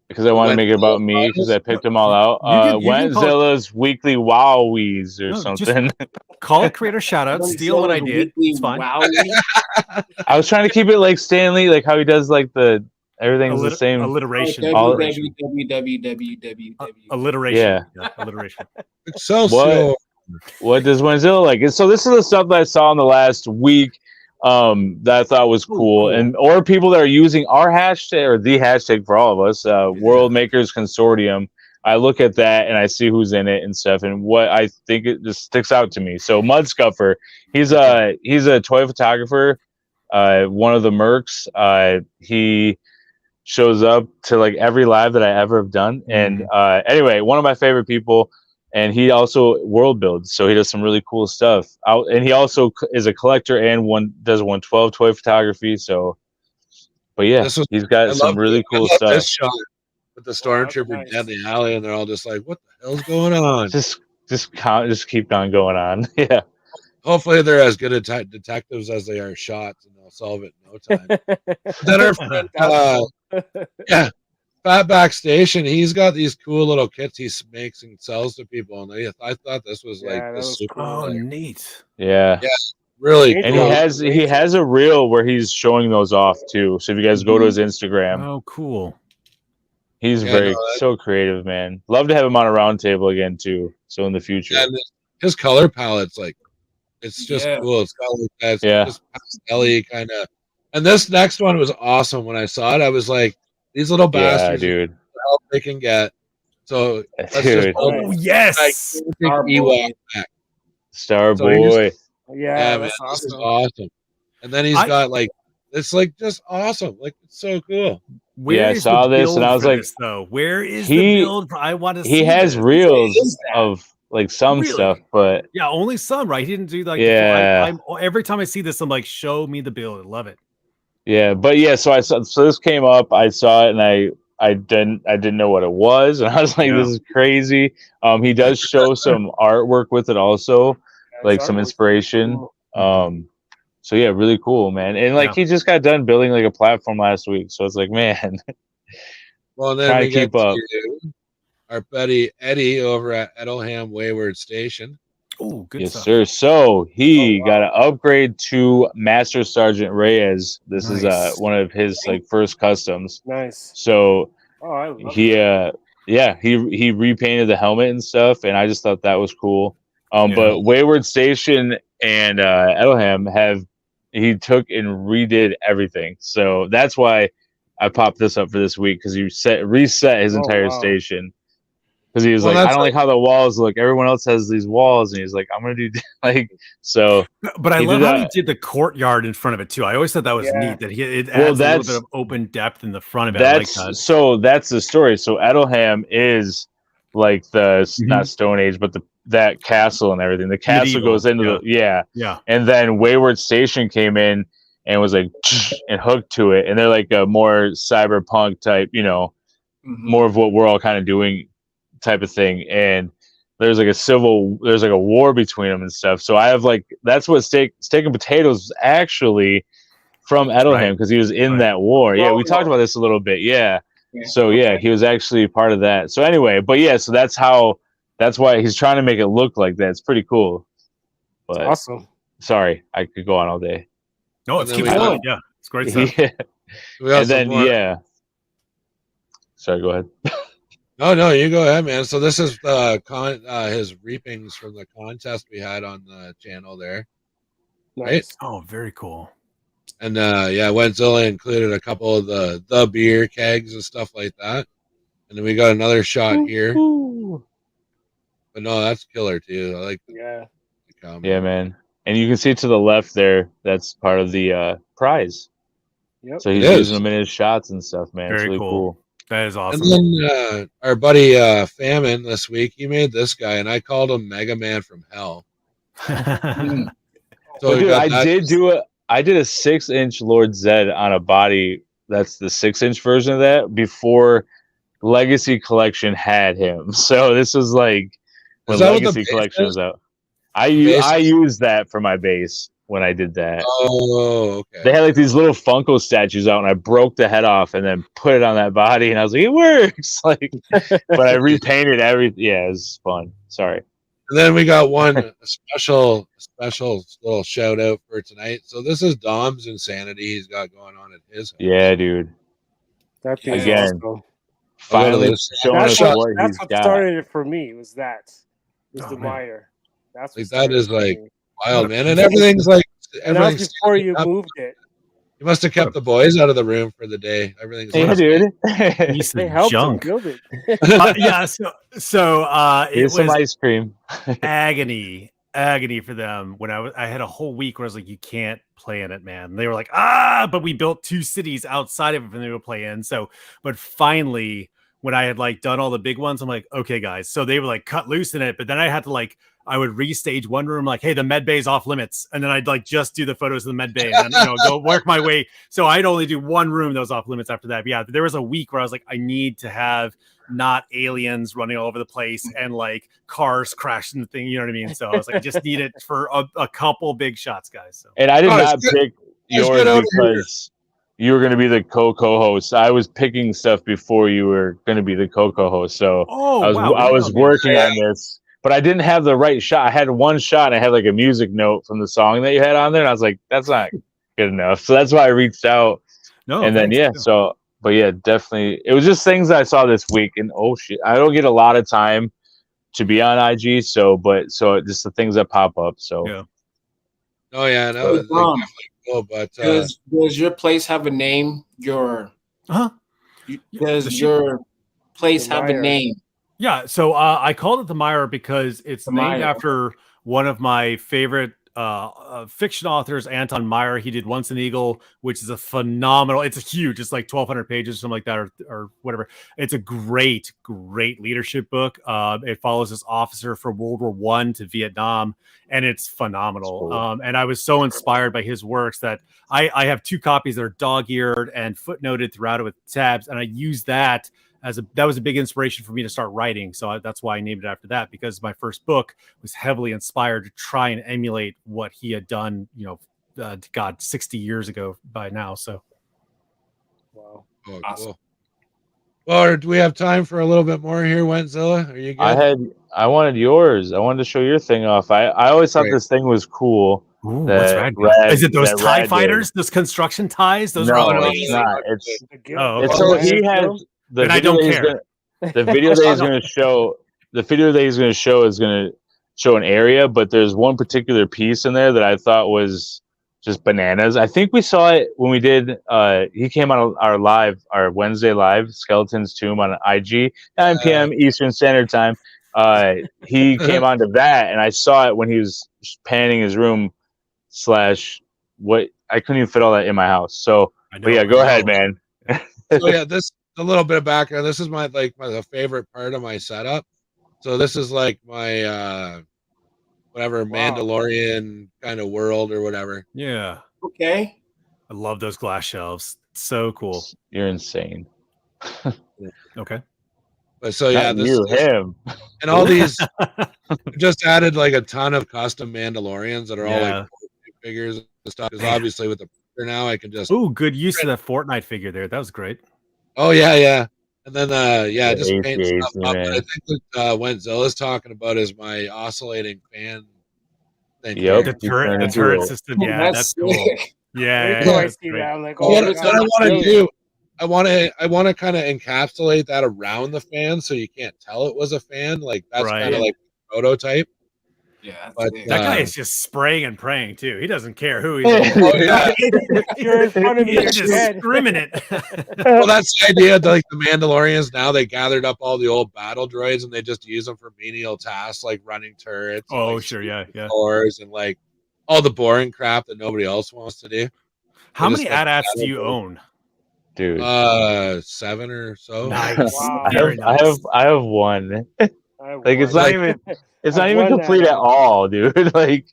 because I want to make it about me because I picked them all out. Wentzilla's weekly Wowies or something. Call it creator shout out. Steal what I did. It's fine. I was trying to keep it like Stanley, like how he does like everything's the same. Alliteration. Alliteration. Yeah. Alliteration. Excelsior. What does Wenzilla like? And so this is the stuff that I saw in the last week that I thought was cool. Or people that are using our hashtag or the hashtag for all of us, World Makers Consortium. I look at that and I see who's in it and stuff, and what I think it just sticks out to me. So Mud Scuffer, he's a toy photographer, one of the Mercs. He shows up to like every live that I ever have done, and anyway, one of my favorite people. And he also world builds, so he does some really cool stuff. And he also is a collector and does 112 toy photography. So, but yeah, he's got some really cool stuff. This shot with the stormtrooper down the alley, and they're all just like, "What the hell's going on?" Just keep on going on. Yeah. Hopefully, they're as good at detectives as they are shots, and they'll solve it in no time. Then our friend, Fatback Station, he's got these cool little kits he makes and sells to people, and I thought this was super cool. Neat. Yeah, really cool. And he has a reel where he's showing those off too. So if you guys go to his Instagram, oh cool, he's so creative, man. Love to have him on a round table again too. So in the future, and his color palette's it's just cool. It's got that just pastel-y kind of. And this next one was awesome. When I saw it, I was like, these little bastards, dude, the help they can get. So yes, Star Boy. Yeah, man, that's awesome. This is awesome. And then he's got it's just awesome. It's so cool. I saw this and I was like, where is the build? I want to see. He has reels of some stuff, but only some, right? He didn't do every time I see this, I'm like, show me the build. I love it. Yeah, but so this came up, I saw it, and I didn't know what it was, and I was like, this is crazy. He does show some artwork with it also, some inspiration. So yeah, really cool, man. And he just got done building a platform last week, so it's like, man. Well, then trying to keep up. Our buddy Eddie over at Edelham Wayward Station. Oh, good yes, stuff. sir. So he got an upgrade to Master Sergeant Reyes. This is one of his first customs. Nice. So I love he repainted the helmet and stuff, and I just thought that was cool. But Wayward Station and Edelham he took and redid everything. So that's why I popped this up for this week, because he reset his entire station. Because he was I don't like how the walls look. Everyone else has these walls, and he's like, I'm gonna do so. But I love how he did the courtyard in front of it too. I always thought that was neat. That it adds a little bit of open depth in the front of it. So that's the story. So Edelham is the not Stone Age, but that castle and everything. The castle medieval, goes into the and then Wayward Station came in and was and hooked to it, and they're a more cyberpunk type, more of what we're all kind of doing type of thing. And there's a war between them and stuff. So I have that's what Steak and Potatoes actually from Edelham, because he was in that war. Yeah, we talked about this a little bit. So he was actually part of that. So anyway, but so that's why he's trying to make it look like that. It's pretty cool. But awesome. Sorry, I could go on all day. No, let's keep going. Yeah, it's great stuff. And then sorry, go ahead. No, you go ahead, man. So this is his reapings from the contest we had on the channel there. Nice. Right? Oh, very cool. And Wentzilla included a couple of the beer kegs and stuff like that. And then we got another shot here. But no, that's killer too. I like the comment. Yeah, man. And you can see to the left there, that's part of the prize. Yep. So he's using them in his shots and stuff, man. Very it's really cool. That is awesome. And then our buddy Famine this week, he made this guy, and I called him Mega Man from Hell. So dude, I did a 6-inch Lord Zed on a body. That's the 6-inch version of that before Legacy Collection had him. So this was when Legacy Collection was out. I used that for my base when I did that. Oh, okay. They had these little Funko statues out, and I broke the head off and then put it on that body, and I was like, it works. But I repainted everything. Yeah, it was fun. Sorry. And then we got one special little shout out for tonight. So this is Dom's insanity he's got going on at his house. Yeah, dude. That again. Awesome. Finally showing us what that's he's what got. started it for me. Was the Meyer. That's what that is wild, man, and everything's and that was before you moved it. You must have kept the boys out of the room for the day. Everything's dude. Piece They of helped junk. to build it. Yeah, it Here's some was ice cream. agony for them when I had a whole week where I was like, you can't play in it, man. They were like, but we built 2 cities outside of it for them to play in. So, but finally, when I had like done all the big ones, I'm like, okay, guys. So they were like cut loose in it, but then I had to like, I would restage one room, like, hey, the med bay is off limits, and then I'd like just do the photos of the med bay, and then go work my way. So I'd only do one room that was off limits after that. But yeah, there was a week where I was like, I need to have not aliens running all over the place and like cars crashing the thing. You know what I mean? So I was like, I just need it for a couple big shots, guys. So. And I did not pick yours because you were going to be the co-host. I was picking stuff before you were going to be the co-host. So I was working on this, but I didn't have the right shot. I had one shot. I had like a music note from the song that you had on there, and I was like, that's not good enough. So that's why I reached out. But yeah, definitely. It was just things that I saw this week, and oh shit, I don't get a lot of time to be on IG. So just the things that pop up. So yeah. Oh yeah, no, it's definitely cool. But does your place have a name? Does your place have a name? Yeah, so I called it the Mire because it's named after one of my favorite fiction authors, Anton Meyer. He did Once an Eagle, which is a phenomenal. It's huge. It's like 1,200 pages, or something like that, or whatever. It's a great leadership book. It follows this officer from World War I to Vietnam, and it's phenomenal. Cool. And I was so inspired by his works that I have 2 copies that are dog-eared and footnoted throughout it with tabs, and I use that. That was a big inspiration for me to start writing. So that's why I named it after that, because my first book was heavily inspired to try and emulate what he had done, 60 years ago by now. So. Wow. Oh, awesome. Cool. Well, do we have time for a little bit more here, Wentzilla? Are you good? I wanted yours. I wanted to show your thing off. I always thought this thing was cool. Ooh, what's rad? Is it those TIE fighters? Those construction ties? Those no, are it's not. It's so he has the and I don't care. The video that he's going to show. The video that he's going to show is going to show an area, but there's one particular piece in there that I thought was just bananas. I think we saw it when we did. He came on our Wednesday live, Skeleton's Tomb on IG, 9 p.m. Eastern Standard Time. He came onto that, and I saw it when he was panning his room. What I couldn't even fit all that in my house. So, but yeah, go ahead, man. So yeah, this a little bit of background. This is my favorite part of my setup. So this is like my Mandalorian kind of world or whatever. Yeah. Okay. I love those glass shelves. It's so cool. You're insane. Okay. But so yeah, him and all these just added like a ton of custom Mandalorians that are all like figures and stuff. Because obviously with the printer now I can just good use of that Fortnite figure there. That was great. Oh yeah. And then just paint stuff up. But I think what Wentzilla's talking about is my oscillating fan thing. Yep. The turret system. Yeah, that's cool. Yeah. I see that. I'm like, what I want to do, I want to kind of encapsulate that around the fan so you can't tell it was a fan. Like that's kind of like the prototype. Yeah, but that guy is just spraying and praying too. He doesn't care who he's. You're in front of me. He's discriminate. Well, that's the idea. Like the Mandalorians now, they gathered up all the old battle droids and they just use them for menial tasks like running turrets. Oh, like sure, yeah. Doors and like all the boring crap that nobody else wants to do. How many AT-ATs do you own? Dude, 7 or so. Nice. Wow. I have one. Like it's not even. It's not even complete at all, dude. Like,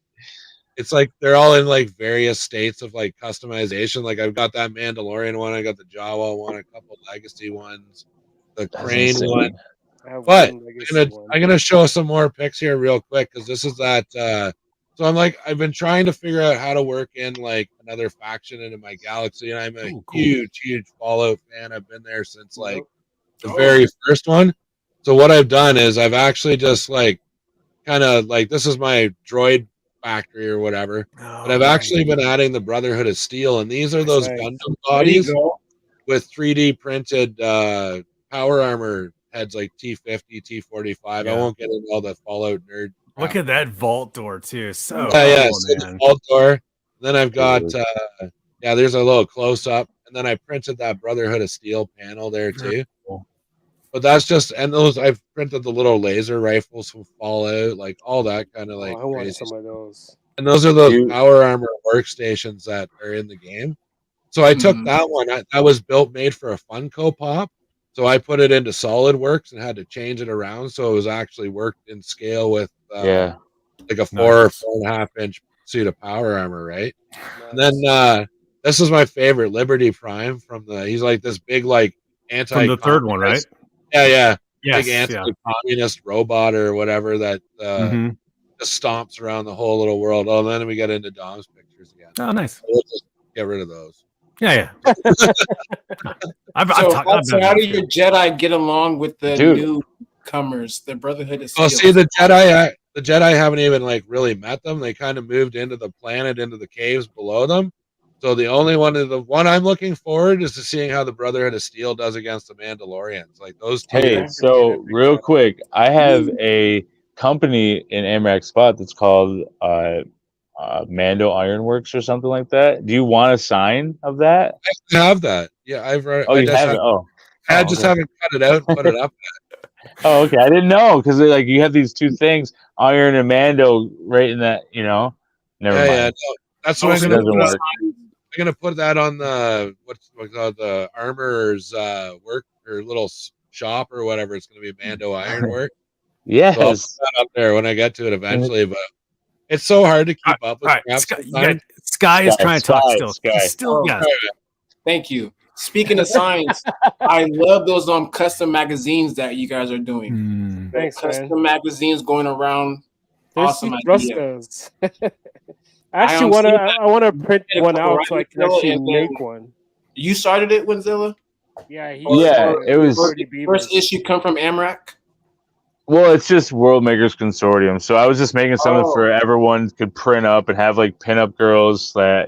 it's like they're all in like various states of like customization. Like I've got that Mandalorian one, I got the Jawa one, a couple legacy ones, the Crane one. But I'm gonna show some more pics here real quick because this is that. So I've been trying to figure out how to work in like another faction into my galaxy, and I'm a huge Fallout fan. I've been there since like the very first one. So what I've done is I've actually just like kind of like this is my droid factory or whatever, but I've actually been adding the Brotherhood of Steel, and these are those Gundam bodies with 3D printed power armor heads like T50, T45. I won't get into all the Fallout nerd. Look at that vault door too. So so the vault door. Then I've got Yeah, there's a little close up, and then I printed that Brotherhood of Steel panel there too. Cool. But that's just, and those I've printed the little laser rifles from Fallout, like all that kind of like I want crazy some stuff. of those. And those are those power armor workstations that are in the game. So I took that one. That was made for a Funko Pop. So I put it into SolidWorks and had to change it around so it was actually worked in scale with like a 4.5 inch suit of power armor, right? Nice. And then this is my favorite, Liberty Prime he's like this big like from the third one, right? Yeah. Yes, big anti-communist robot or whatever that just stomps around the whole little world. Oh, and then we get into Dom's pictures again. Oh, nice. So we'll just get rid of those. Yeah. So how do your Jedi get along with the newcomers, the Brotherhood of Steel? Oh, see, the Jedi haven't even like really met them. They kind of moved into the planet, into the caves below them. So the only the one I'm looking forward is to seeing how the Brotherhood of Steel does against the Mandalorians. Like those two. Hey, so real quick, I have a company in Amrak Spot that's called Mando Ironworks or something like that. Do you want a sign of that? I have that. Yeah, I've read. Oh, you have it. I just haven't cut it out and put it up yet. Oh, okay. I didn't know because like you have these two things, Iron and Mando, right in that. Never mind. Yeah. No, that's what I'm gonna put that on the what's called the armorer's work or little shop or whatever. It's gonna be Mando Ironwork. Yes, so I'll put that up there when I get to it eventually, but. It's so hard to keep up with. Sky is trying to talk still. Yes. Thank you. Speaking of signs, I love those custom magazines that you guys are doing. Thanks, custom magazines going around. Awesome idea. I want to print one out so I can actually make one. You started it, Winzilla? Yeah. It was first issue come from Amrak. Well, it's just World Makers Consortium. So I was just making something for everyone could print up and have like pinup girls that,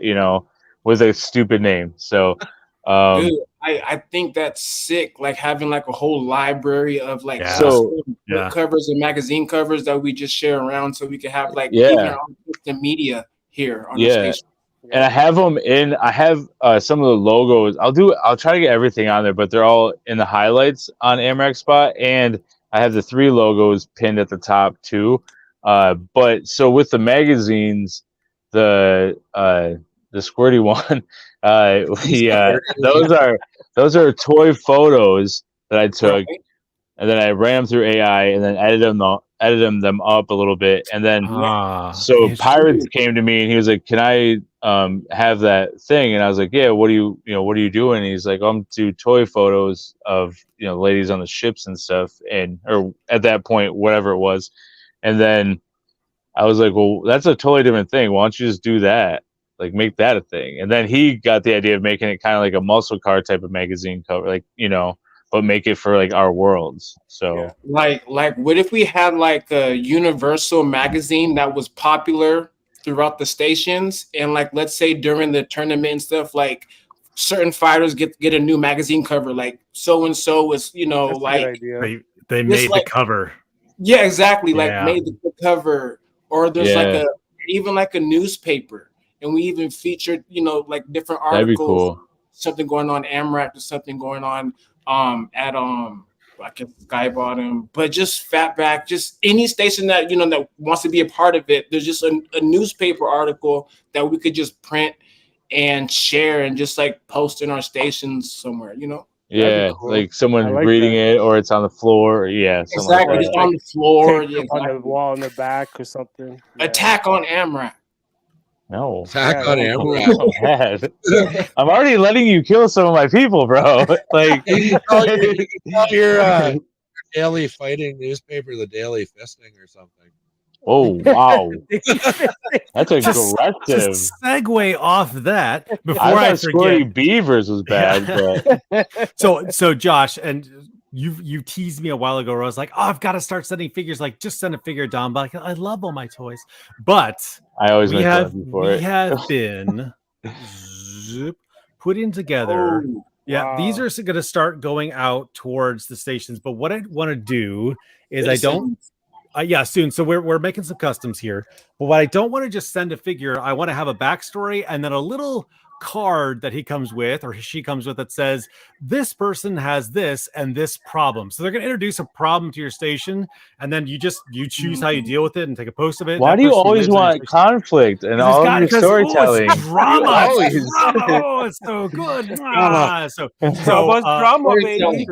with a stupid name. So dude, I think that's sick. Like having like a whole library of like book covers and magazine covers that we just share around so we can have like even our own media here on the station. And I have them I have some of the logos. I'll try to get everything on there, but they're all in the highlights on Amrak Spot, and I have the 3 logos pinned at the top too. But so with the magazines, the squirty one, those are toy photos that I took, and then I ran them through AI and then edited them up a little bit, and then so Pirates came to me and he was like, "Can I have that thing?" And I was like, "Yeah, what are you doing?" And he's like, "I'm do toy photos of ladies on the ships and stuff," or at that point whatever it was. And then I was like, "Well, that's a totally different thing. Why don't you just do that? Like make that a thing?" And then he got the idea of making it kind of like a muscle car type of magazine cover, like but make it for like our worlds. So like what if we had like a universal magazine that was popular throughout the stations, and like let's say during the tournament and stuff, like certain fighters get a new magazine cover, like so and so was like they made the cover. Yeah, exactly. Like made the cover, or there's like even like a newspaper, and we even featured like different articles. That'd be cool. Something going on Amrak or something going on at I guess Sky Bottom, but just Fatback, just any station that that wants to be a part of it. There's just a newspaper article that we could just print and share and just like post in our stations somewhere. Yeah, cool. Like someone reading it, or it's on the floor. Yeah, exactly. It's on the floor, on the wall in the back or something. Attack on Amrak. No. Attack on Amrak. I'm already letting you kill some of my people, bro. Like your daily fighting newspaper, the Daily Fisting or something. Oh wow, that's aggressive. Just segue off that before I forget. Squirty Beavers was bad, but so Josh, and you teased me a while ago where I was like, "Oh, I've got to start sending figures. Like, just send a figure, Dom." But I love all my toys, but I always we have been putting together. Oh, yeah, these are going to start going out towards the stations. But what I want to do is soon. So we're making some customs here. But what I don't want to just send a figure, I want to have a backstory and then a little card that he comes with or she comes with that says this person has this and this problem. So they're going to introduce a problem to your station, and then you choose how you deal with it and take a post of it. Why do you always want conflict and all of your storytelling? It's drama. Oh, it's so good. So drama, baby.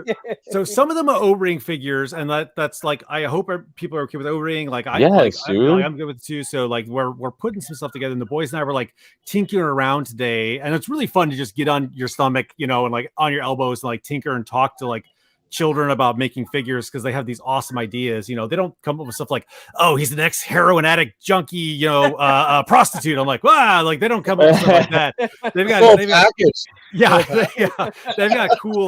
So some of them are O-ring figures, and that's like, I hope people are okay with O-ring. Like I'm good with it too. So like we're putting some stuff together, and the boys and I were like tinkering around today, and it's really fun to just get on your stomach, and like on your elbows and like tinker and talk to like children about making figures, because they have these awesome ideas. They don't come up with stuff like, oh, he's an ex-heroin addict junkie, prostitute. I'm like, wow, like they don't come up with stuff like that. They've got they've got cool,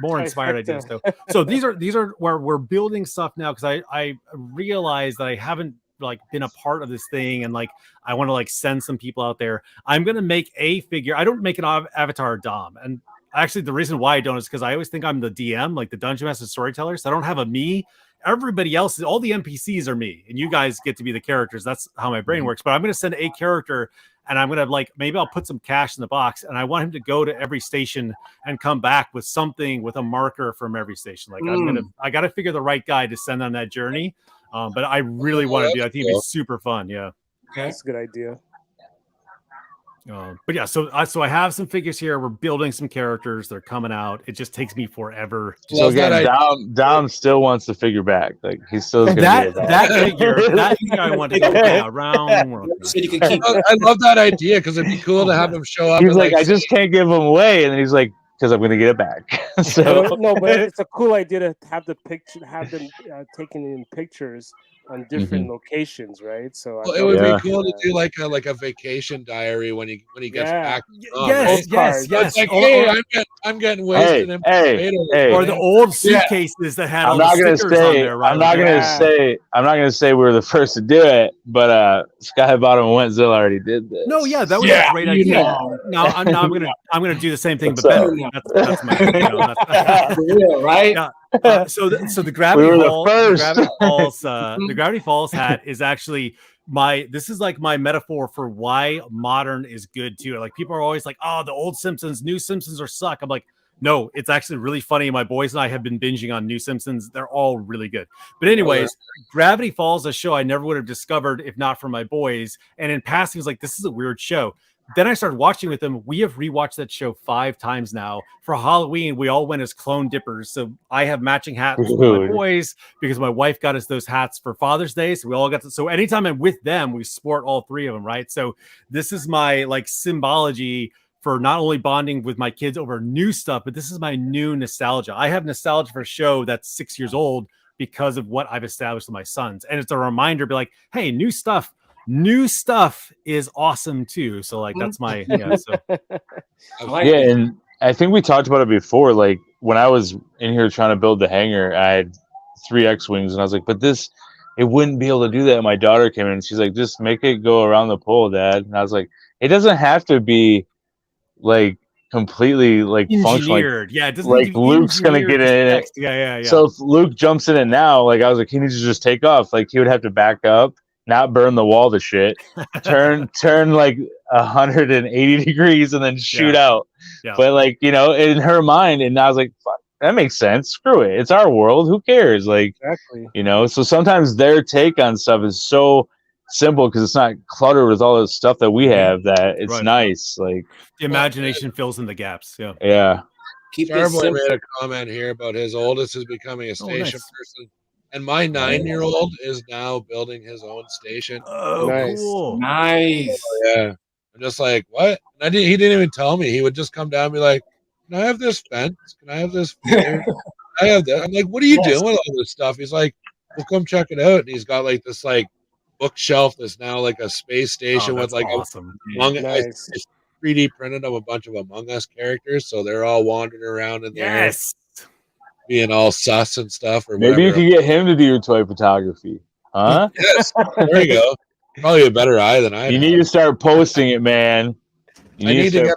more inspired ideas. So these are where we're building stuff now, because I realize that I haven't like been a part of this thing, and like I want to like send some people out there. I'm gonna make a figure. I don't make an avatar Dom, and actually the reason why I don't is because I always think I'm the DM, like the Dungeon Master Storyteller. So I don't have a me. Everybody else, all the NPCs are me, and you guys get to be the characters. That's how my brain works. But I'm gonna send a character, and I'm gonna like, maybe I'll put some cash in the box, and I want him to go to every station and come back with something, with a marker from every station. Like I got to figure the right guy to send on that journey. But I really want to do. I think it'd be super fun. Yeah, that's a good idea. But yeah, so I have some figures here. We're building some characters. They're coming out. It just takes me forever. So again, Dom still wants the figure back. Like he's still that figure I want to go around. So you can keep. I love that idea, because it'd be cool to have him show up. He's like, I just can't give him away, and then he's like, because I'm going to get it back. So no, but it's a cool idea to have them taken in pictures on different locations, right? So it would be cool to do like a vacation diary when he gets back. Yes. It's like, hey, I'm getting wasted. Or the old suitcases that had all the stickers on there. Right? I'm not gonna say we were the first to do it, but Skybottom and Wentzilla already did this. No, yeah, that was a great idea. Now I'm gonna do the same thing, but better. That's my right. Yeah. So the Gravity Falls hat is actually this is like my metaphor for why modern is good too. Like people are always like, oh, the old Simpsons, new Simpsons are suck. I'm like, no, it's actually really funny. My boys and I have been binging on new Simpsons. They're all really good. But anyways, Gravity Falls, a show I never would have discovered if not for my boys. And in passing, I was like, this is a weird show. Then I started watching with them. We have rewatched that show 5 times now. For Halloween, we all went as clone dippers. So I have matching hats with my boys because my wife got us those hats for Father's Day. So we all got to. So anytime I'm with them, we sport all 3 of them, right? So this is my like symbology for not only bonding with my kids over new stuff, but this is my new nostalgia. I have nostalgia for a show that's 6 years old because of what I've established with my sons. And it's a reminder to be like, hey, new stuff is awesome too. So like that's my and I think we talked about it before. Like when I was in here trying to build the hangar, I had 3 X-wings, and I was like, but it wouldn't be able to do that. And my daughter came in and she's like, just make it go around the pole, Dad. And I was like, it doesn't have to be like completely like functional. It doesn't like Luke's gonna get in it. Yeah. So if Luke jumps in it now, like I was like, he needs to just take off. Like he would have to back up, not burn the wall to shit, turn like 180 degrees and then shoot out. Yeah. But like, in her mind, and I was like, fuck, that makes sense. Screw it. It's our world. Who cares? Like, exactly. So sometimes their take on stuff is so simple because it's not cluttered with all this stuff that we have that it's nice. Like the imagination fills in the gaps. Yeah. Yeah. Starboy made a comment here about his oldest is becoming a station person. And my 9-year-old is now building his own station. Oh, nice. Cool. Nice. Yeah. I'm just like, what? And he didn't even tell me. He would just come down and be like, can I have this fence? Can I have this feeder? I have that. I'm like, what are you doing with all this stuff? He's like, well, come check it out. And he's got like this like bookshelf that's now like a space station with like awesome. Nice. 3D printed of a bunch of Among Us characters. So they're all wandering around in there. Yes. Being all sus and stuff, or maybe you could get him to do your toy photography, huh? Yes, there you go. Probably a better eye than I. You need to start posting it, man. I need to get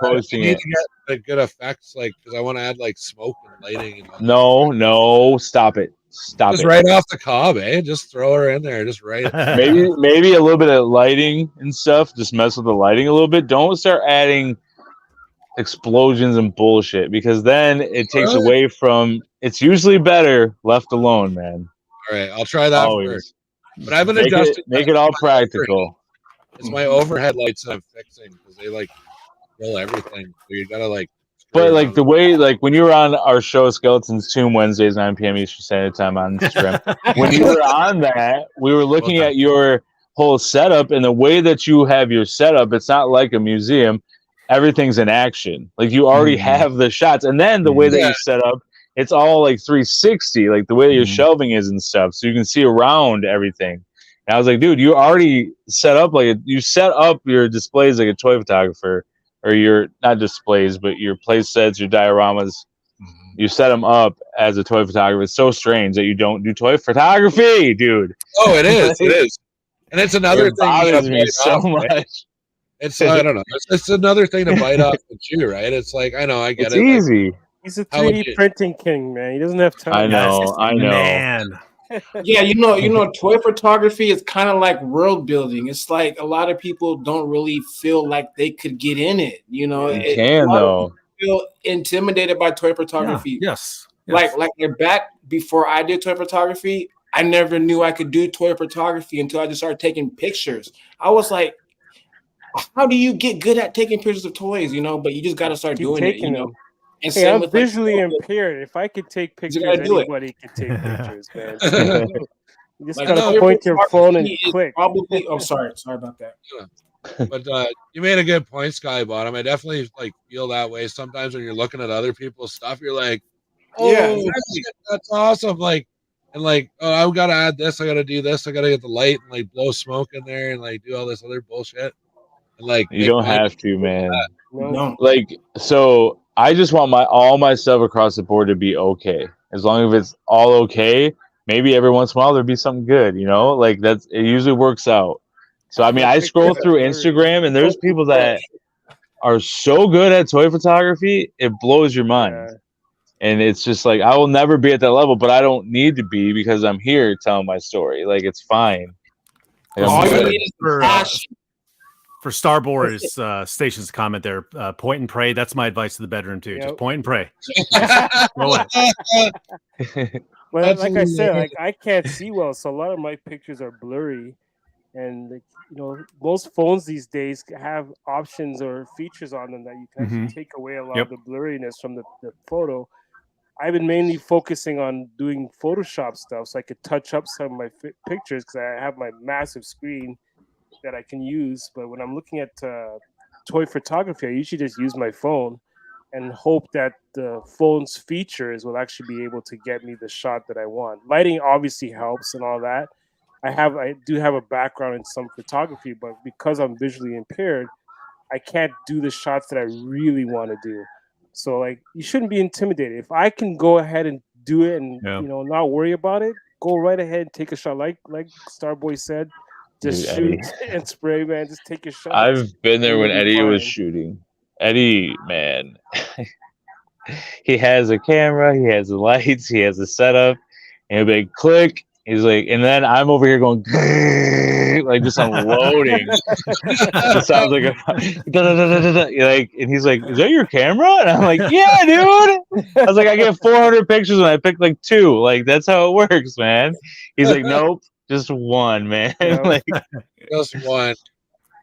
like good effects, like because I want to add like smoke and lighting. And no, stop it. Just right off the cob, eh? Just throw her in there, just right. maybe a little bit of lighting and stuff. Just mess with the lighting a little bit. Don't start adding explosions and bullshit, because then it takes Really? away from. It's usually better left alone, man. All right, I'll try that first. Always. But I haven't Make adjusted. it all practical. It's my overhead lights that I'm fixing because they like kill everything. So you gotta like. But like the way, like when you were on our show Skeletons Tomb Wednesdays 9 p.m. Eastern Standard Time on Instagram, when you were on that, we were looking at your whole setup, and the way that you have your setup, it's not like a museum. Everything's in action. Like you already have the shots, and then the way that you set up, it's all like 360, like the way that your shelving is and stuff, so you can see around everything. And I was like, dude, you already set up you set up your displays like a toy photographer. Or your not displays, but your play sets, your dioramas, you set them up as a toy photographer. It's so strange that you don't do toy photography, dude. Oh, it is. It is, and it's another thing. Bothers me so much. Right? It's I don't know. It's another thing to bite off the chew, right? It's like I know, I get it's it. Easy. Like, he's a 3D printing king, man. He doesn't have time. I know. Man. Yeah, you know, toy photography is kind of like world building. It's like a lot of people don't really feel like they could get in it. You know, you can though. Feel intimidated by toy photography. Yeah, yes. Like back before I did toy photography, I never knew I could do toy photography until I just started taking pictures. I was like, how do you get good at taking pictures of toys? You know, but you just got to start doing it. You know. And hey, I'm visually impaired. If I could take pictures, anybody could take pictures, man. You just gotta point your phone and click. Probably. Oh, sorry about that. Yeah. But you made a good point, Skybottom. I definitely like feel that way sometimes when you're looking at other people's stuff. You're like, oh, yeah, that's awesome. Like, and like, oh, I gotta add this. I gotta do this. I gotta get the light and like blow smoke in there and like do all this other bullshit. And like, you don't have to, man. No. Like, so. I just want all my stuff across the board to be okay. As long as it's all okay, maybe every once in a while there'll be something good, you know? Like it usually works out. So I mean, I scroll through Instagram and there's people that are so good at toy photography, it blows your mind. Yeah. And it's just like I will never be at that level, but I don't need to be because I'm here telling my story. Like it's fine. Like, all you need is passion. For Starboard's station's comment there, point and pray. That's my advice to the bedroom too. Yep. Just point and pray. Well, like I said, like I can't see well, so a lot of my pictures are blurry. And you know, most phones these days have options or features on them that you can actually take away a lot of the blurriness from the photo. I've been mainly focusing on doing Photoshop stuff so I could touch up some of my pictures because I have my massive screen that I can use. But when I'm looking at toy photography, I usually just use my phone and hope that the phone's features will actually be able to get me the shot that I want. Lighting obviously helps and all that. I do have a background in some photography, but because I'm visually impaired, I can't do the shots that I really want to do. So like, you shouldn't be intimidated. If I can go ahead and do it and you know, not worry about it, go right ahead and take a shot. Like Starboy said, just shoot and spray, man. Just take your shot. I've been there when Eddie was shooting. Eddie, man, he has a camera, he has the lights, he has the setup, and he'll be like, click. He's like, and then I'm over here going, like just unloading. It sounds like like, and he's like, is that your camera? And I'm like, yeah, dude. I was like, I get 400 pictures and I picked like 2. Like that's how it works, man. He's like, nope. Just one, man. Like, just one.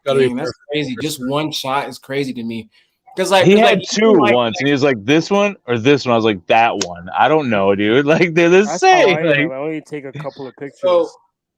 Dang, that's crazy. Just one shot is crazy to me. Because like he had 2 once, and he was like, "This one or this one." I was like, "That one." I don't know, dude. Like they're the same. I only take a couple of pictures.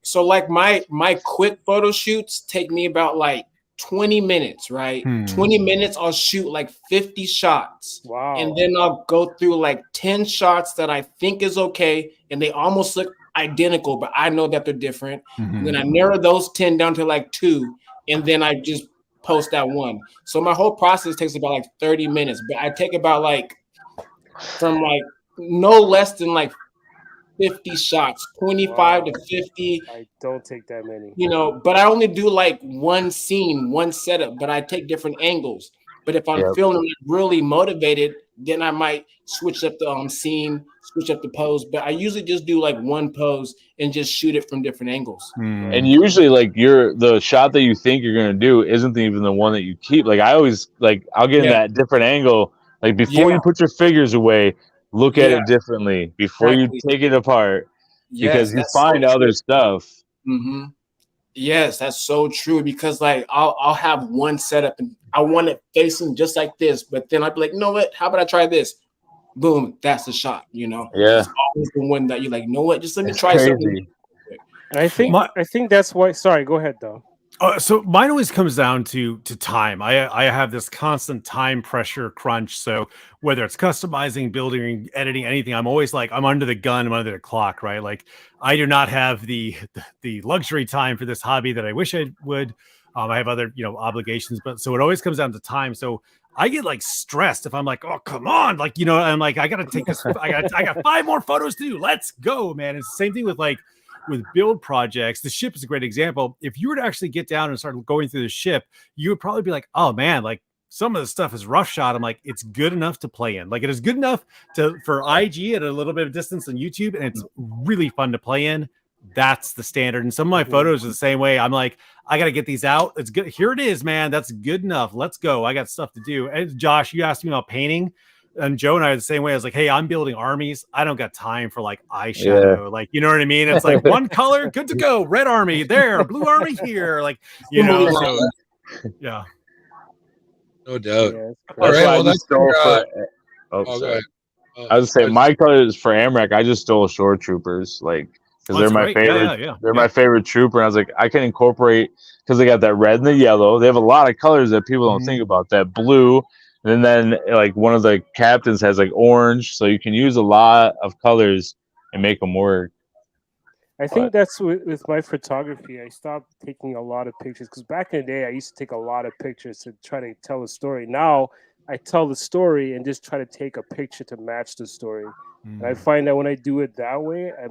So like my quick photo shoots take me about like 20 minutes, right? 20 minutes. I'll shoot like 50 shots. Wow. And then I'll go through like 10 shots that I think is okay, and they almost look identical, but I know that they're different. And then I narrow those 10 down to like 2, and then I just post that one. So my whole process takes about like 30 minutes, but I take about like from like no less than like 50 shots, 25 to 50. I don't take that many. You know, but I only do like one scene, one setup, but I take different angles. But if I'm feeling really motivated, then I might switch up the scene, switch up the pose. But I usually just do like one pose and just shoot it from different angles. And usually, like the shot that you think you're gonna do isn't even the one that you keep. Like I always I'll get in that different angle. Like before you put your figures away, look at it differently before you take it apart, because you find other stuff. Mm-hmm. Yes, that's so true. Because like I'll have one setup and I want it facing just like this, but then I'd be like, you know what? How about I try this? Boom, that's the shot. You know, it's always the one that you're like, you know what? Just let me try something. And I think that's why. Sorry, go ahead though. So mine always comes down to time. I have this constant time pressure crunch. So whether it's customizing, building, editing, anything, I'm always like, I'm under the gun, I'm under the clock, right? Like I do not have the luxury time for this hobby that I wish I would. I have other, obligations, but so it always comes down to time. So I get like stressed if I'm like, oh, come on. Like, I'm like, I got to take this. I got 5 more photos to do. Let's go, man. It's the same thing with with build projects. The ship is a great example. If you were to actually get down and start going through the ship, you would probably be like, oh man, like some of the stuff is rough shot. I'm like, it's good enough to play in. Like it is good enough for IG at a little bit of distance on YouTube. And it's really fun to play in. That's the standard. And some of my photos are the same way. I'm like, I got to get these out. It's good. Here it is, man. That's good enough. Let's go. I got stuff to do. And Josh, you asked me about painting. And Joe and I are the same way. I was like, hey, I'm building armies. I don't got time for like eyeshadow. Like, you know what I mean? It's like one color, good to go. Red army there, blue army here. Like, so yeah. No doubt. Yeah, all right. Well, that's sorry. I was saying my colors for AMRAC, I just stole Shore Troopers, like, because they're my favorite. They're my favorite trooper. And I was like, I can incorporate, because they got that red and the yellow. They have a lot of colors that people don't think about. That blue. And then like one of the captains has like orange, so you can use a lot of colors and make them work. I think that's with my photography. I stopped taking a lot of pictures because back in the day I used to take a lot of pictures to try to tell a story. Now I tell the story and just try to take a picture to match the story. And I find that when I do it that way, I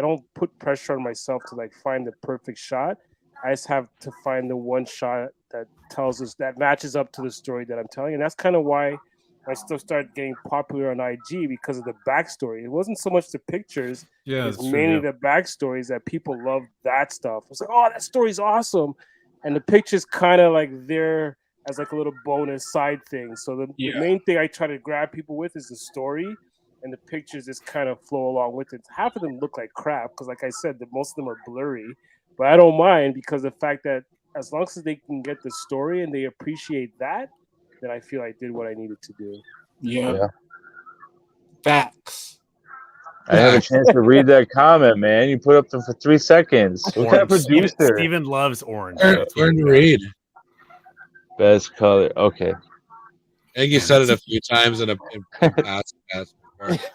don't put pressure on myself to like find the perfect shot. I just have to find the one shot that tells us that matches up to the story that I'm telling. And that's kind of why I still started getting popular on IG, because of the backstory. It wasn't so much the pictures. Yeah, it's mainly the backstories that people love that stuff. It's like, oh, that story's awesome. And the pictures kind of like there as like a little bonus side thing. So the main thing I try to grab people with is the story, and the pictures just kind of flow along with it. Half of them look like crap because, like I said, most of them are blurry. But I don't mind, because the fact that as long as they can get the story and they appreciate that, then I feel I did what I needed to do. Yeah. Facts. I had a chance to read that comment, man. You put up them for 3 seconds. What kind of producer? Steven loves orange. Learn to read. Best color. Okay. I think you said it a few times in past.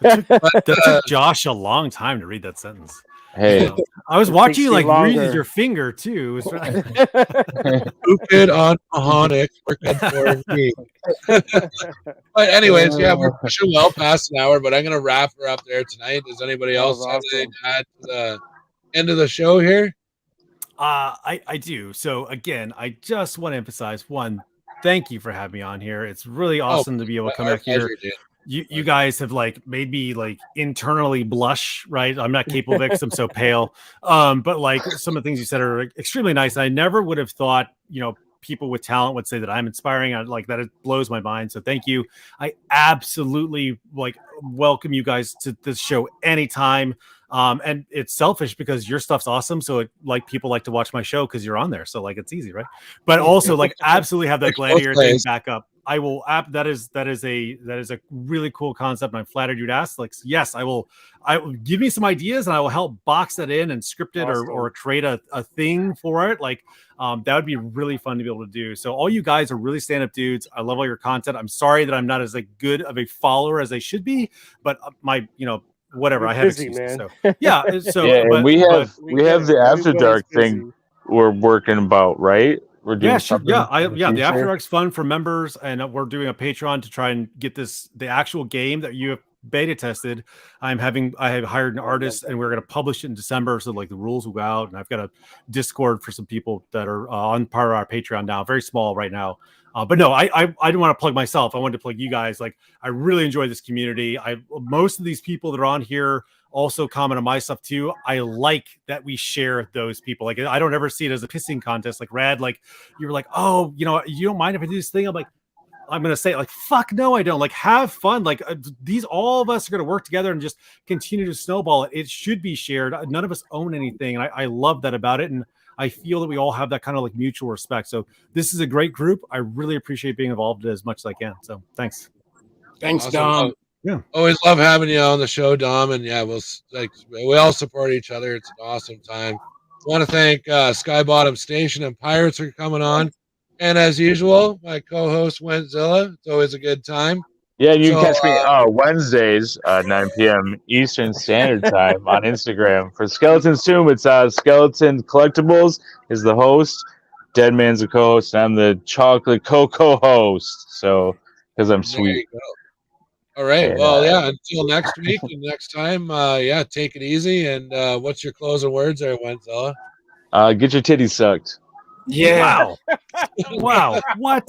That took Josh a long time to read that sentence. Hey, I was watching you like read your finger too. Stupid on Mahonic. But anyways, we're pushing well past an hour, but I'm gonna wrap her up there tonight. Does anybody else have anything to add to the end of the show here? I do. So again, I just want to emphasize one, thank you for having me on here. It's really awesome to be able to come back here. You guys have like made me like internally blush, right? I'm not capable of it because I'm so pale. But like some of the things you said are extremely nice. I never would have thought, people with talent would say that I'm inspiring. It blows my mind. So thank you. I absolutely welcome you guys to this show anytime. And it's selfish because your stuff's awesome. So people like to watch my show because you're on there. So it's easy, right? But also absolutely have that gladiator thing back up. I will that is a really cool concept. And I'm flattered you'd ask. Yes, I will give me some ideas and I will help box that in and script it or create a thing for it. That would be really fun to be able to do. So all you guys are really stand-up dudes. I love all your content. I'm sorry that I'm not as good of a follower as I should be, but my whatever. You're I have busy, excuses. man. So yeah. So yeah, we have the After Dark thing we're working about, right? We're doing sure. The After Dark's fun for members, and we're doing a Patreon to try and get the actual game that you have beta tested. I have hired an artist, and we're going to publish it in December. So the rules will go out, and I've got a Discord for some people that are on part of our Patreon now, very small right now. But no, I didn't want to plug myself. I wanted to plug you guys. Like, I really enjoy this community. Most of these people that are on here also comment on my stuff too. I like that we share those people. Like, I don't ever see it as a pissing contest. Like, Rad, like you were like, oh, you know, you don't mind if I do this thing? I'm like, I'm gonna say like, fuck no, I don't. Like, have fun. Like, all of us are gonna work together and just continue to snowball it. It should be shared. None of us own anything, and I love that about it. And I feel that we all have that kind of like mutual respect. So this is a great group. I really appreciate being involved as much as I can. So thanks. Thanks, Awesome. Dom. Yeah. Always love having you on the show, Dom. And yeah, we all support each other. It's an awesome time. I want to thank Sky Bottom Station and Pirates for coming on. And as usual, my co-host Wentzilla. It's always a good time. Yeah, you can catch me Wednesdays, 9 p.m. Eastern Standard Time on Instagram. For Skeleton's Tomb, it's Skeleton Collectibles is the host. Dead Man's the co-host, and I'm the Chocolate Cocoa host. So, because I'm sweet. All right. Well, yeah, until next week and next time, yeah, take it easy. And what's your closing words there, Wentzilla? Get your titties sucked. Yeah. Wow. Wow. What?